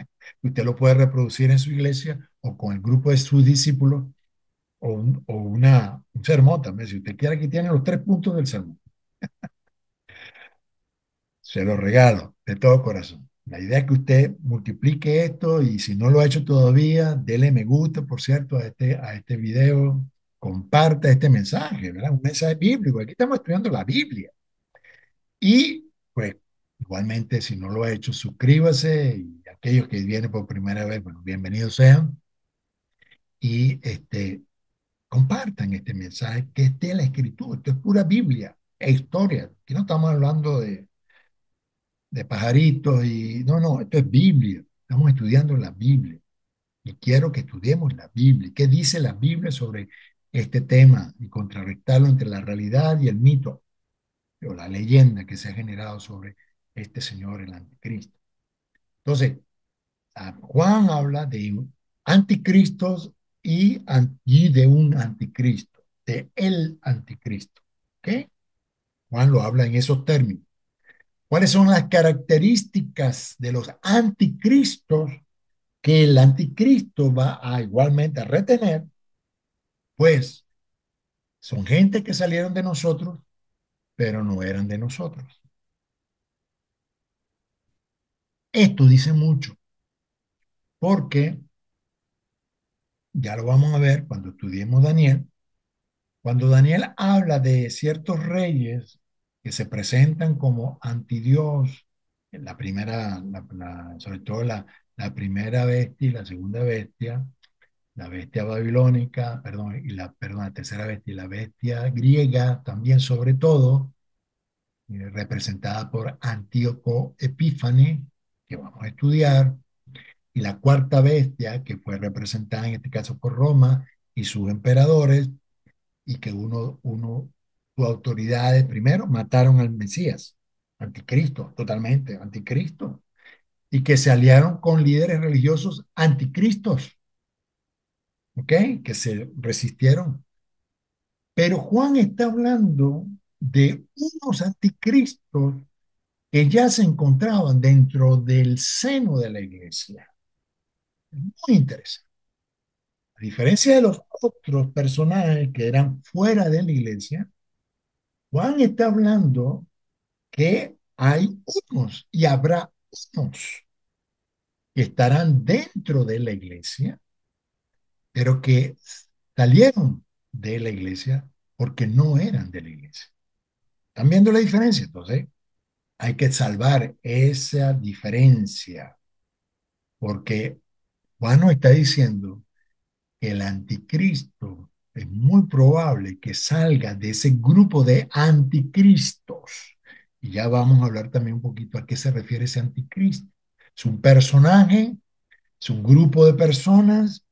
usted lo puede reproducir en su iglesia o con el grupo de sus discípulos un sermón también. Si usted quiere, aquí tiene los 3 puntos del sermón. Se lo regalo de todo corazón. La idea es que usted multiplique esto y si no lo ha hecho todavía, dele me gusta, por cierto, a este video, comparta este mensaje, ¿verdad? Un mensaje bíblico. Aquí estamos estudiando la Biblia. Y pues igualmente, si no lo ha hecho, suscríbase y aquellos que vienen por primera vez, bueno, bienvenidos sean y compartan este mensaje que es de la Escritura. Esto es pura Biblia e historia. Aquí no estamos hablando de pajaritos y no, no, esto es Biblia. Estamos estudiando la Biblia y quiero que estudiemos la Biblia. ¿Qué dice la Biblia sobre este tema y contrarrestarlo entre la realidad y el mito o la leyenda que se ha generado sobre este Señor, el anticristo? Entonces, Juan habla de anticristos y de un anticristo, de el anticristo. ¿Ok? Juan lo habla en esos términos. ¿Cuáles son las características de los anticristos que el anticristo va a igualmente a retener? Pues son gente que salieron de nosotros, pero no eran de nosotros. Esto dice mucho, porque ya lo vamos a ver cuando estudiemos Daniel. Cuando Daniel habla de ciertos reyes que se presentan como antidios, la primera, sobre todo la primera bestia y la segunda bestia, la bestia babilónica, perdón, la tercera bestia y la bestia griega, también sobre todo, representada por Antíoco Epífanes, que vamos a estudiar, y la cuarta bestia, que fue representada en este caso por Roma y sus emperadores, y que sus autoridades primero mataron al Mesías, anticristo, totalmente anticristo, y que se aliaron con líderes religiosos anticristos, ¿ok? Que se resistieron. Pero Juan está hablando de unos anticristos que ya se encontraban dentro del seno de la iglesia. Muy interesante. A diferencia de los otros personajes que eran fuera de la iglesia, Juan está hablando que hay unos y habrá unos que estarán dentro de la iglesia, pero que salieron de la iglesia porque no eran de la iglesia. ¿Están viendo la diferencia? Entonces, hay que salvar esa diferencia, porque Juan nos está diciendo que el anticristo es muy probable que salga de ese grupo de anticristos. Y ya vamos a hablar también un poquito a qué se refiere ese anticristo. ¿Es un personaje? ¿Es un grupo de personas?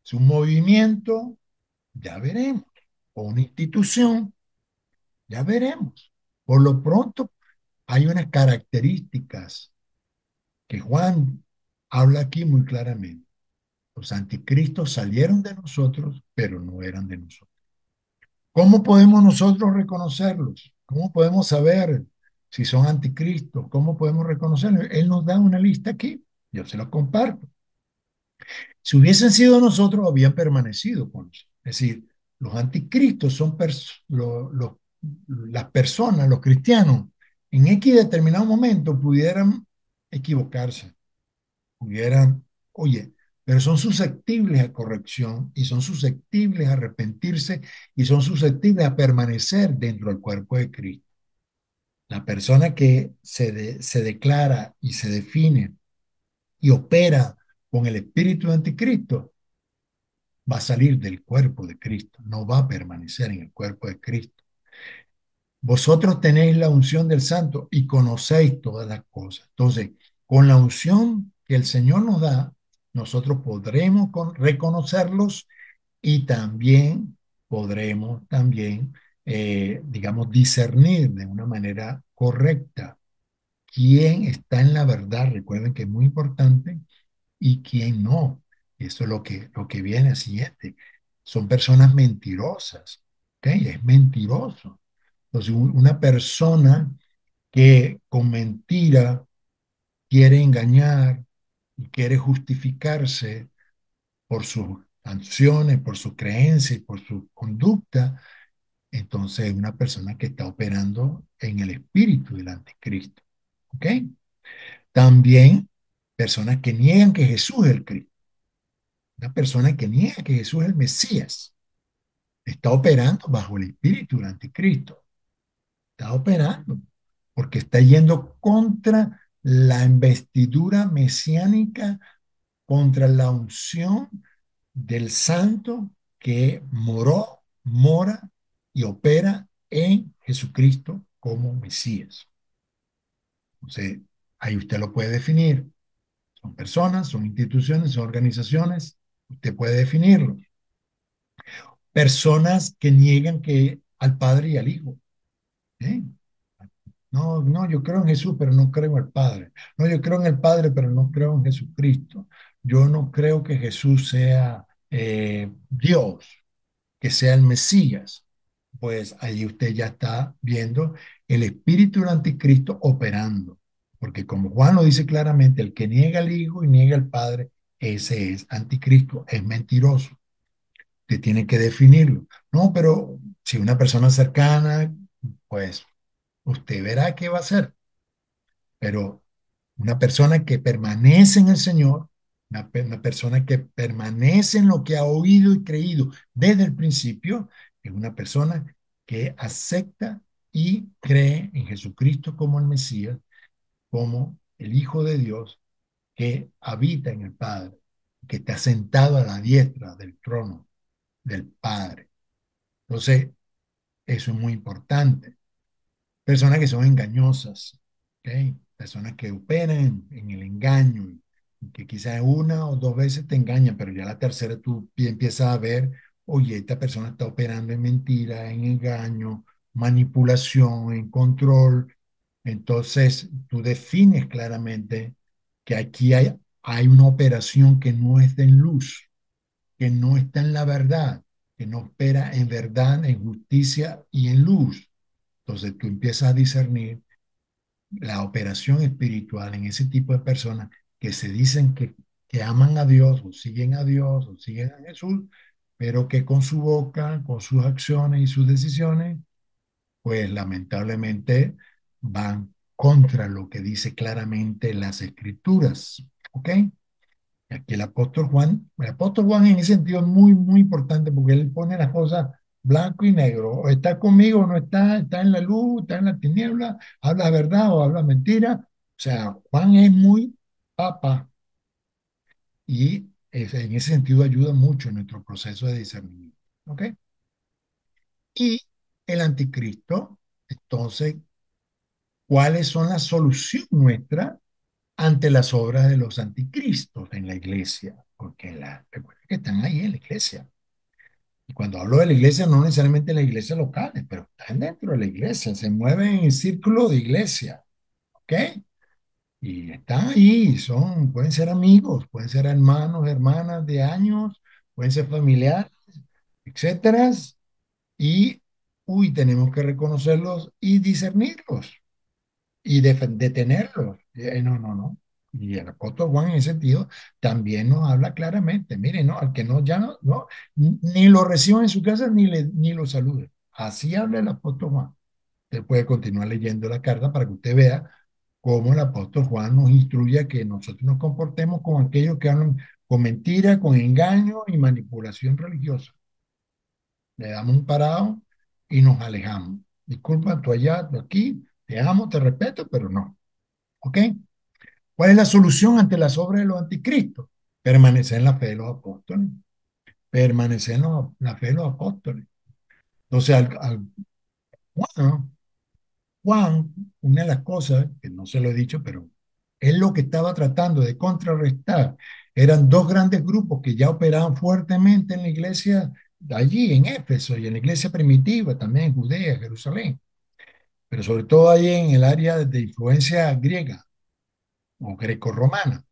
¿Es un movimiento? Ya veremos. ¿O una institución? Ya veremos. Por lo pronto, hay unas características que Juan habla aquí muy claramente. Los anticristos salieron de nosotros, pero no eran de nosotros. ¿Cómo podemos nosotros reconocerlos? ¿Cómo podemos saber si son anticristos? ¿Cómo podemos reconocerlos? Él nos da una lista aquí, yo se los comparto. Si hubiesen sido nosotros, habían permanecido con nosotros. Es decir, los anticristos son las personas, los cristianos, en X determinado momento pudieran equivocarse, pudieran, oye, pero son susceptibles a corrección y son susceptibles a arrepentirse y son susceptibles a permanecer dentro del cuerpo de Cristo. La persona que se declara y se define y opera con el espíritu de anticristo va a salir del cuerpo de Cristo, no va a permanecer en el cuerpo de Cristo. Vosotros tenéis la unción del Santo y conocéis todas las cosas. Entonces, con la unción que el Señor nos da, nosotros podremos reconocerlos y también podremos digamos, discernir de una manera correcta quién está en la verdad. Recuerden que es muy importante y quién no. Eso es lo que viene al siguiente. Son personas mentirosas. ¿Ok? Es mentiroso. Entonces, una persona que con mentira quiere engañar y quiere justificarse por sus acciones, por sus creencias, por su conducta, entonces es una persona que está operando en el espíritu del anticristo. ¿Ok? También personas que niegan que Jesús es el Cristo. Una persona que niega que Jesús es el Mesías está operando bajo el espíritu del anticristo. Está operando porque está yendo contra la investidura mesiánica, contra la unción del santo que mora y opera en Jesucristo como Mesías. Entonces, ahí usted lo puede definir. Son personas, son instituciones, son organizaciones. Usted puede definirlo. Personas que niegan que al Padre y al Hijo. ¿Eh? No, no, yo creo en Jesús, pero no creo en el Padre. No, yo creo en el Padre, pero no creo en Jesucristo. Yo no creo que Jesús sea Dios, que sea el Mesías. Pues ahí usted ya está viendo el espíritu del anticristo operando. Porque como Juan lo dice claramente, el que niega al Hijo y niega al Padre, ese es anticristo, es mentiroso. Usted tiene que definirlo. No, pero si una persona cercana, pues usted verá qué va a hacer. Pero una persona que permanece en el Señor, una persona que permanece en lo que ha oído y creído desde el principio, es una persona que acepta y cree en Jesucristo como el Mesías, como el Hijo de Dios que habita en el Padre, que está sentado a la diestra del trono del Padre. Entonces, eso es muy importante. Personas que son engañosas, ¿ok? Personas que operan en el engaño, que quizás una o dos veces te engañan, pero ya la tercera tú empiezas a ver, oye, esta persona está operando en mentira, en engaño, manipulación, en control. Entonces, tú defines claramente que aquí hay una operación que no es de luz, que no está en la verdad, que no opera en verdad, en justicia y en luz. Entonces tú empiezas a discernir la operación espiritual en ese tipo de personas que se dicen que aman a Dios o siguen a Jesús, pero que con su boca, con sus acciones y sus decisiones, pues lamentablemente van contra lo que dice claramente las escrituras. ¿Ok? Aquí el apóstol Juan en ese sentido es muy, muy importante porque él pone las cosas blanco y negro. O está conmigo o no está, está en la luz, está en la tiniebla, habla verdad o habla mentira. O sea, Juan es muy papa y en ese sentido ayuda mucho en nuestro proceso de discernimiento. ¿Ok? Y el anticristo, entonces, ¿cuáles son las soluciones nuestras ante las obras de los anticristos en la iglesia? Porque recuerden que están ahí en la iglesia. Y cuando hablo de la iglesia, no necesariamente la iglesia local, pero están dentro de la iglesia, se mueven en el círculo de iglesia, ¿ok? Y están ahí, pueden ser amigos, pueden ser hermanos, hermanas de años, pueden ser familiares, etcétera. Y, uy, tenemos que reconocerlos y discernirlos y detenerlos. No, no, no. Y el apóstol Juan en ese sentido también nos habla claramente. Mire, no, al que no, ya no, no, ni lo reciban en su casa ni lo saluden. Así habla el apóstol Juan. Usted puede continuar leyendo la carta para que usted vea cómo el apóstol Juan nos instruye a que nosotros nos comportemos con aquellos que hablan con mentira, con engaño y manipulación religiosa. Le damos un parado y nos alejamos. Disculpa, tú allá, tú aquí, te amo, te respeto, pero no. ¿Ok? ¿Cuál es la solución ante las obras de los anticristos? Permanecer en la fe de los apóstoles. Permanecer en la fe de los apóstoles. Entonces, Juan, ¿no? Juan, una de las cosas, que no se lo he dicho, pero es lo que estaba tratando de contrarrestar, eran dos grandes grupos que ya operaban fuertemente en la iglesia allí, en Éfeso, y en la iglesia primitiva, también en Judea, Jerusalén, pero sobre todo ahí en el área de influencia griega o grecorromana.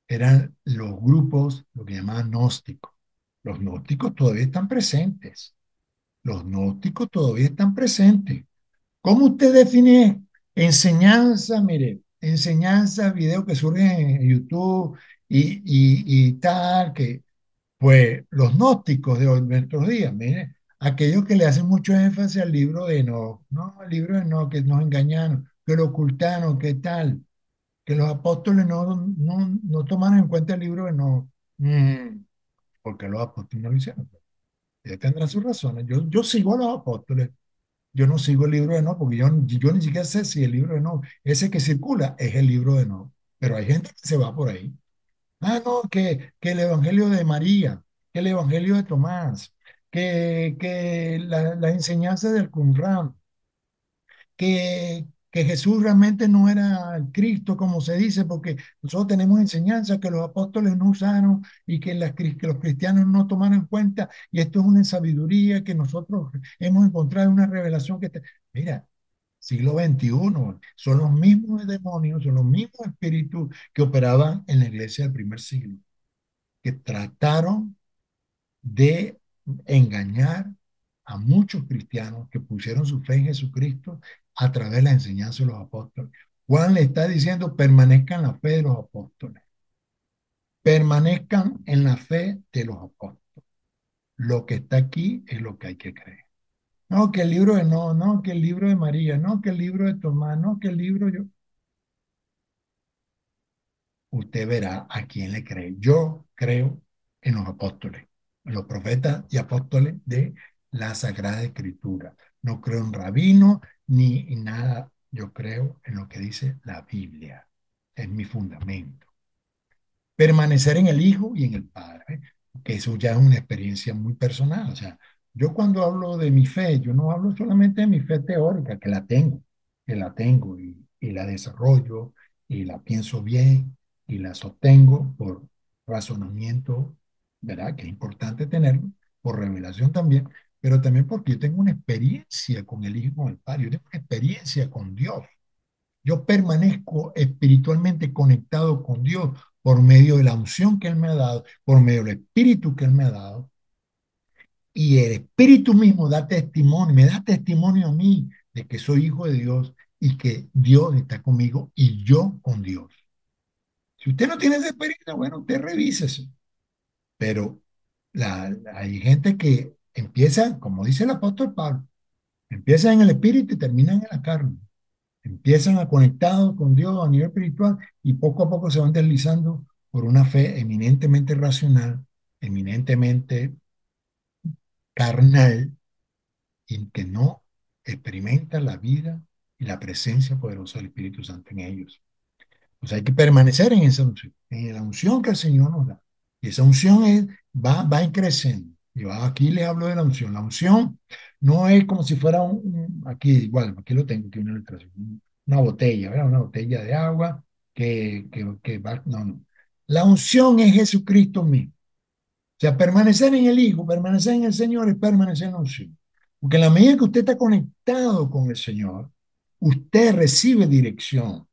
Eran los grupos, lo que llamaban gnósticos. Los gnósticos todavía están presentes. Los gnósticos todavía están presentes. ¿Cómo usted define enseñanza? Mire, enseñanza, videos que surgen en YouTube y tal, que pues los gnósticos de nuestros días, mire, aquellos que le hacen mucho énfasis al libro de Enoch, no, el libro de Enoch, que nos engañaron, que lo ocultaron, que tal, que los apóstoles no tomaron en cuenta el libro de Enoch. Mm, porque los apóstoles no lo hicieron. Ellos tendrán sus razones. Yo sigo a los apóstoles. Yo no sigo el libro de Enoch porque yo ni siquiera sé si el libro de Enoch, ese que circula, es el libro de Enoch. Pero hay gente que se va por ahí. Ah, no, que el Evangelio de María, que el Evangelio de Tomás, que la enseñanza del Qumran, que Jesús realmente no era el Cristo, como se dice, porque nosotros tenemos enseñanza que los apóstoles no usaron y que los cristianos no tomaron en cuenta, y esto es una sabiduría que nosotros hemos encontrado, una revelación que... Mira, siglo XXI, son los mismos demonios, son los mismos espíritus que operaban en la iglesia del primer siglo, que trataron de engañar a muchos cristianos que pusieron su fe en Jesucristo a través de la enseñanza de los apóstoles. Juan le está diciendo, permanezcan en la fe de los apóstoles, permanezcan en la fe de los apóstoles. Lo que está aquí es lo que hay que creer. No, que el libro de no, que el libro de María, no, que el libro de Tomás, no, que el libro yo. Usted verá a quién le cree. Yo creo en los apóstoles, en los profetas y apóstoles de la Sagrada Escritura. No creo en rabino ni en nada. Yo creo en lo que dice la Biblia. Es mi fundamento. Permanecer en el Hijo y en el Padre, que eso ya es una experiencia muy personal. O sea, yo cuando hablo de mi fe, yo no hablo solamente de mi fe teórica, que la tengo y la desarrollo y la pienso bien y la sostengo por razonamiento, ¿verdad? Que es importante tenerlo, por revelación también, pero también porque yo tengo una experiencia con el Hijo y con el Padre, yo tengo una experiencia con Dios. Yo permanezco espiritualmente conectado con Dios por medio de la unción que Él me ha dado, por medio del Espíritu que Él me ha dado. Y el Espíritu mismo da testimonio, me da testimonio a mí de que soy hijo de Dios y que Dios está conmigo y yo con Dios. Si usted no tiene esa experiencia, bueno, usted revísese. Pero hay gente que empieza, como dice el apóstol Pablo, empieza en el espíritu y terminan en la carne. Empiezan a conectados con Dios a nivel espiritual y poco a poco se van deslizando por una fe eminentemente racional, eminentemente carnal, y que no experimenta la vida y la presencia poderosa del Espíritu Santo en ellos. Pues hay que permanecer en esa unción, en la unción que el Señor nos da. Y esa unción va creciendo. Yo aquí les hablo de la unción. La unción no es como si fuera aquí igual, aquí lo tengo, aquí una ilustración, una botella, ¿verdad? Una botella de agua que va, no, no. La unción es Jesucristo mismo. O sea, permanecer en el Hijo, permanecer en el Señor es permanecer en la unción. Porque en la medida que usted está conectado con el Señor, usted recibe dirección.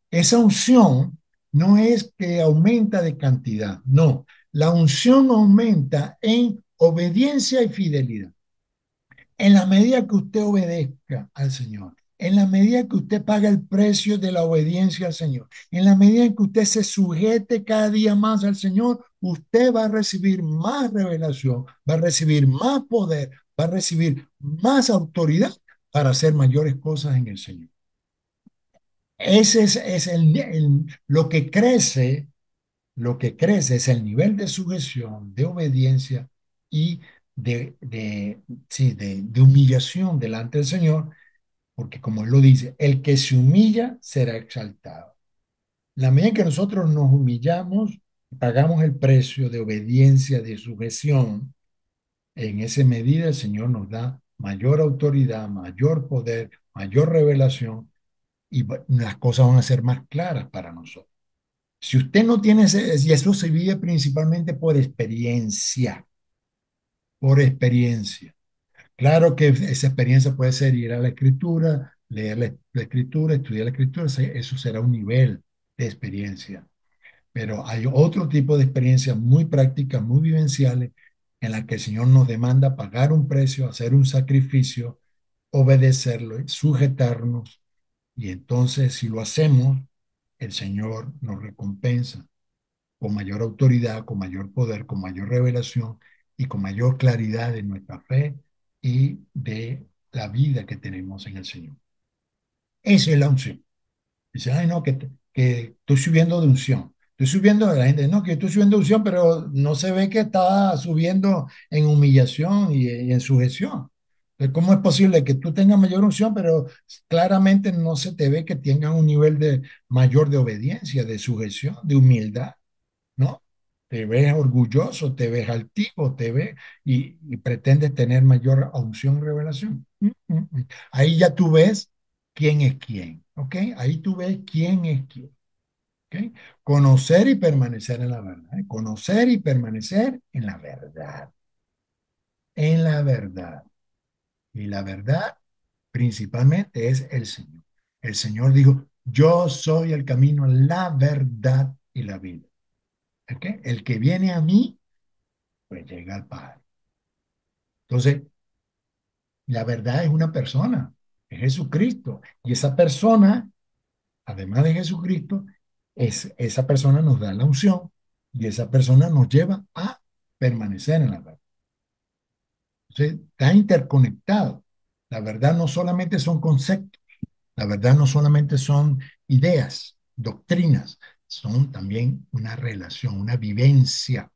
Esa unción no es que aumenta de cantidad, no. La unción aumenta en obediencia y fidelidad. En la medida que usted obedezca al Señor, en la medida que usted paga el precio de la obediencia al Señor, en la medida en que usted se sujete cada día más al Señor, usted va a recibir más revelación, va a recibir más poder, va a recibir más autoridad para hacer mayores cosas en el Señor. Ese es lo que crece es el nivel de sujeción, de obediencia y sí, de humillación delante del Señor, porque como Él lo dice, el que se humilla será exaltado. La medida en que nosotros nos humillamos, pagamos el precio de obediencia, de sujeción, en esa medida el Señor nos da mayor autoridad, mayor poder, mayor revelación y las cosas van a ser más claras para nosotros. Si usted no tiene ese, y eso se vive principalmente por experiencia, por experiencia. Claro que esa experiencia puede ser ir a la escritura, leer la escritura, estudiar la escritura, eso será un nivel de experiencia. Pero hay otro tipo de experiencias muy prácticas, muy vivenciales, en las que el Señor nos demanda pagar un precio, hacer un sacrificio, obedecerlo, sujetarnos, y entonces si lo hacemos, el Señor nos recompensa con mayor autoridad, con mayor poder, con mayor revelación y con mayor claridad de nuestra fe y de la vida que tenemos en el Señor. Esa es la unción. Dice, ay, no, que estoy subiendo de unción. Estoy subiendo de la gente, no, que estoy subiendo de unción, pero no se ve que está subiendo en humillación y en sujeción. Entonces, ¿cómo es posible que tú tengas mayor unción, pero claramente no se te ve que tengas un nivel de mayor de obediencia, de sujeción, de humildad? ¿No? Te ves orgulloso, te ves altivo, te ves y pretendes tener mayor unción y revelación. Ahí ya tú ves quién es quién, ¿ok? Ahí tú ves quién es quién, ¿ok? Conocer y permanecer en la verdad, ¿eh? Conocer y permanecer en la verdad. Y la verdad principalmente es el Señor. El Señor dijo, yo soy el camino, la verdad y la vida. ¿Ok? El que viene a mí pues llega al Padre. Entonces, la verdad es una persona, es Jesucristo. Y esa persona, además de Jesucristo, esa persona nos da la unción y esa persona nos lleva a permanecer en la verdad. Entonces, está interconectado. La verdad no solamente son conceptos, la verdad no solamente son ideas, doctrinas, son también una relación, una vivencia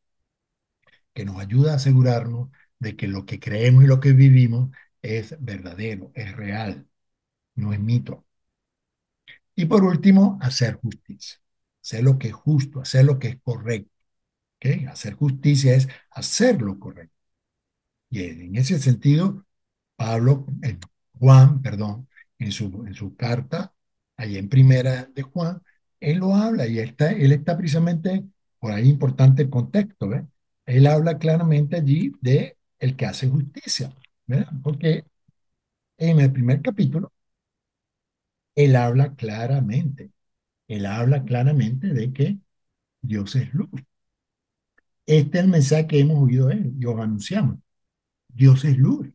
que nos ayuda a asegurarnos de que lo que creemos y lo que vivimos es verdadero, es real, no es mito. Y por último, hacer justicia, hacer lo que es justo, hacer lo que es correcto. ¿Okay? Hacer justicia es hacer lo correcto. Y en ese sentido, Pablo, Juan, perdón, en su carta, allí en primera de Juan, él lo habla y él está precisamente, por ahí importante el contexto, ¿ves? Él habla claramente allí de el que hace justicia, ¿verdad? Porque en el primer capítulo, él habla claramente de que Dios es luz. Este es el mensaje que hemos oído de él y os anunciamos. Dios es luz.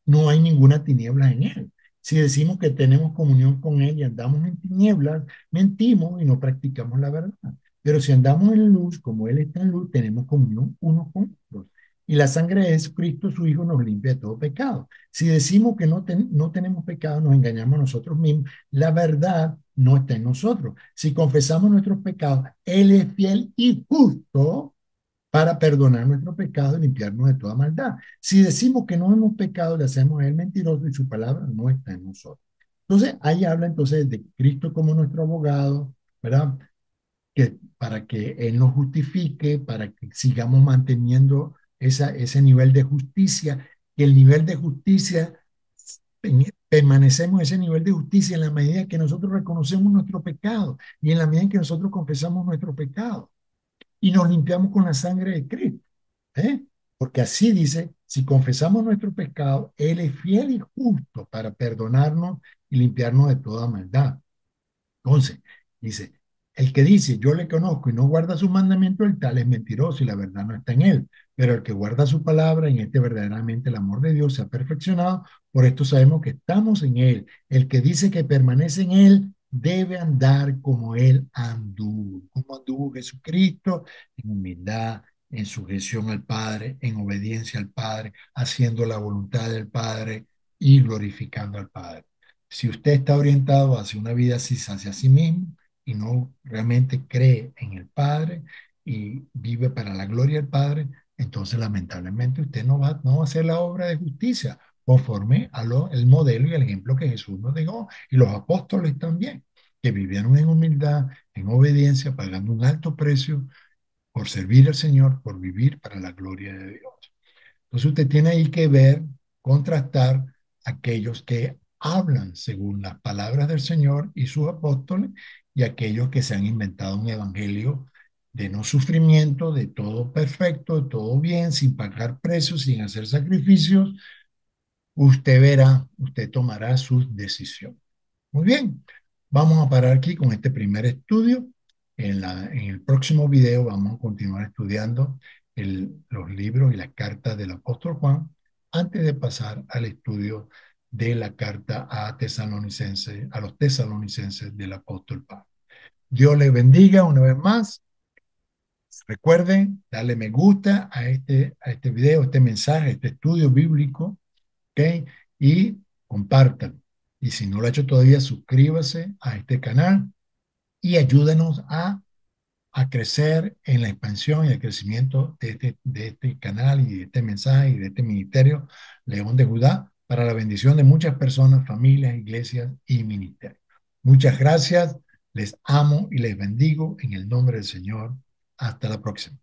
No hay ninguna tiniebla en él. Si decimos que tenemos comunión con Él y andamos en tinieblas, mentimos y no practicamos la verdad. Pero si andamos en luz, como Él está en luz, tenemos comunión unos con otros. Y la sangre de Jesucristo, su Hijo, nos limpia de todo pecado. Si decimos que no tenemos pecado, nos engañamos a nosotros mismos. La verdad no está en nosotros. Si confesamos nuestros pecados, Él es fiel y justo para perdonar nuestro pecado y limpiarnos de toda maldad. Si decimos que no hemos pecado, le hacemos a Él mentiroso y su palabra no está en nosotros. Entonces, ahí habla entonces de Cristo como nuestro abogado, ¿verdad? Que para que Él nos justifique, para que sigamos manteniendo ese nivel de justicia, que el nivel de justicia, permanecemos en ese nivel de justicia en la medida que nosotros reconocemos nuestro pecado y en la medida que nosotros confesamos nuestro pecado y nos limpiamos con la sangre de Cristo. ¿Eh? Porque así dice, si confesamos nuestro pecado, Él es fiel y justo para perdonarnos y limpiarnos de toda maldad. Entonces, dice, el que dice, yo le conozco y no guarda sus mandamientos, el tal es mentiroso y la verdad no está en él. Pero el que guarda su palabra, en este verdaderamente el amor de Dios se ha perfeccionado, por esto sabemos que estamos en él. El que dice que permanece en él, debe andar como él anduvo. Como anduvo Jesucristo, en humildad, en sujeción al Padre, en obediencia al Padre, haciendo la voluntad del Padre y glorificando al Padre. Si usted está orientado hacia una vida así, hacia sí mismo y no realmente cree en el Padre y vive para la gloria del Padre, entonces lamentablemente usted no va a hacer la obra de justicia conforme a el modelo y el ejemplo que Jesús nos dejó y los apóstoles también, que vivieron en humildad, en obediencia, pagando un alto precio por servir al Señor, por vivir para la gloria de Dios. Entonces usted tiene ahí que ver, contrastar aquellos que hablan según las palabras del Señor y sus apóstoles y aquellos que se han inventado un evangelio de no sufrimiento, de todo perfecto, de todo bien, sin pagar precios, sin hacer sacrificios. Usted verá, usted tomará sus decisiones. Muy bien, vamos a parar aquí con este primer estudio. En el próximo video vamos a continuar estudiando los libros y las cartas del apóstol Juan antes de pasar al estudio de la carta a los tesalonicenses del apóstol Pablo. Dios les bendiga una vez más. Recuerden darle me gusta a este video, a este mensaje, a este estudio bíblico, ¿ok? Y compártanlo. Y si no lo ha hecho todavía, suscríbase a este canal y ayúdenos a crecer en la expansión y el crecimiento de este canal y de este mensaje y de este ministerio León de Judá para la bendición de muchas personas, familias, iglesias y ministerios. Muchas gracias, les amo y les bendigo en el nombre del Señor. Hasta la próxima.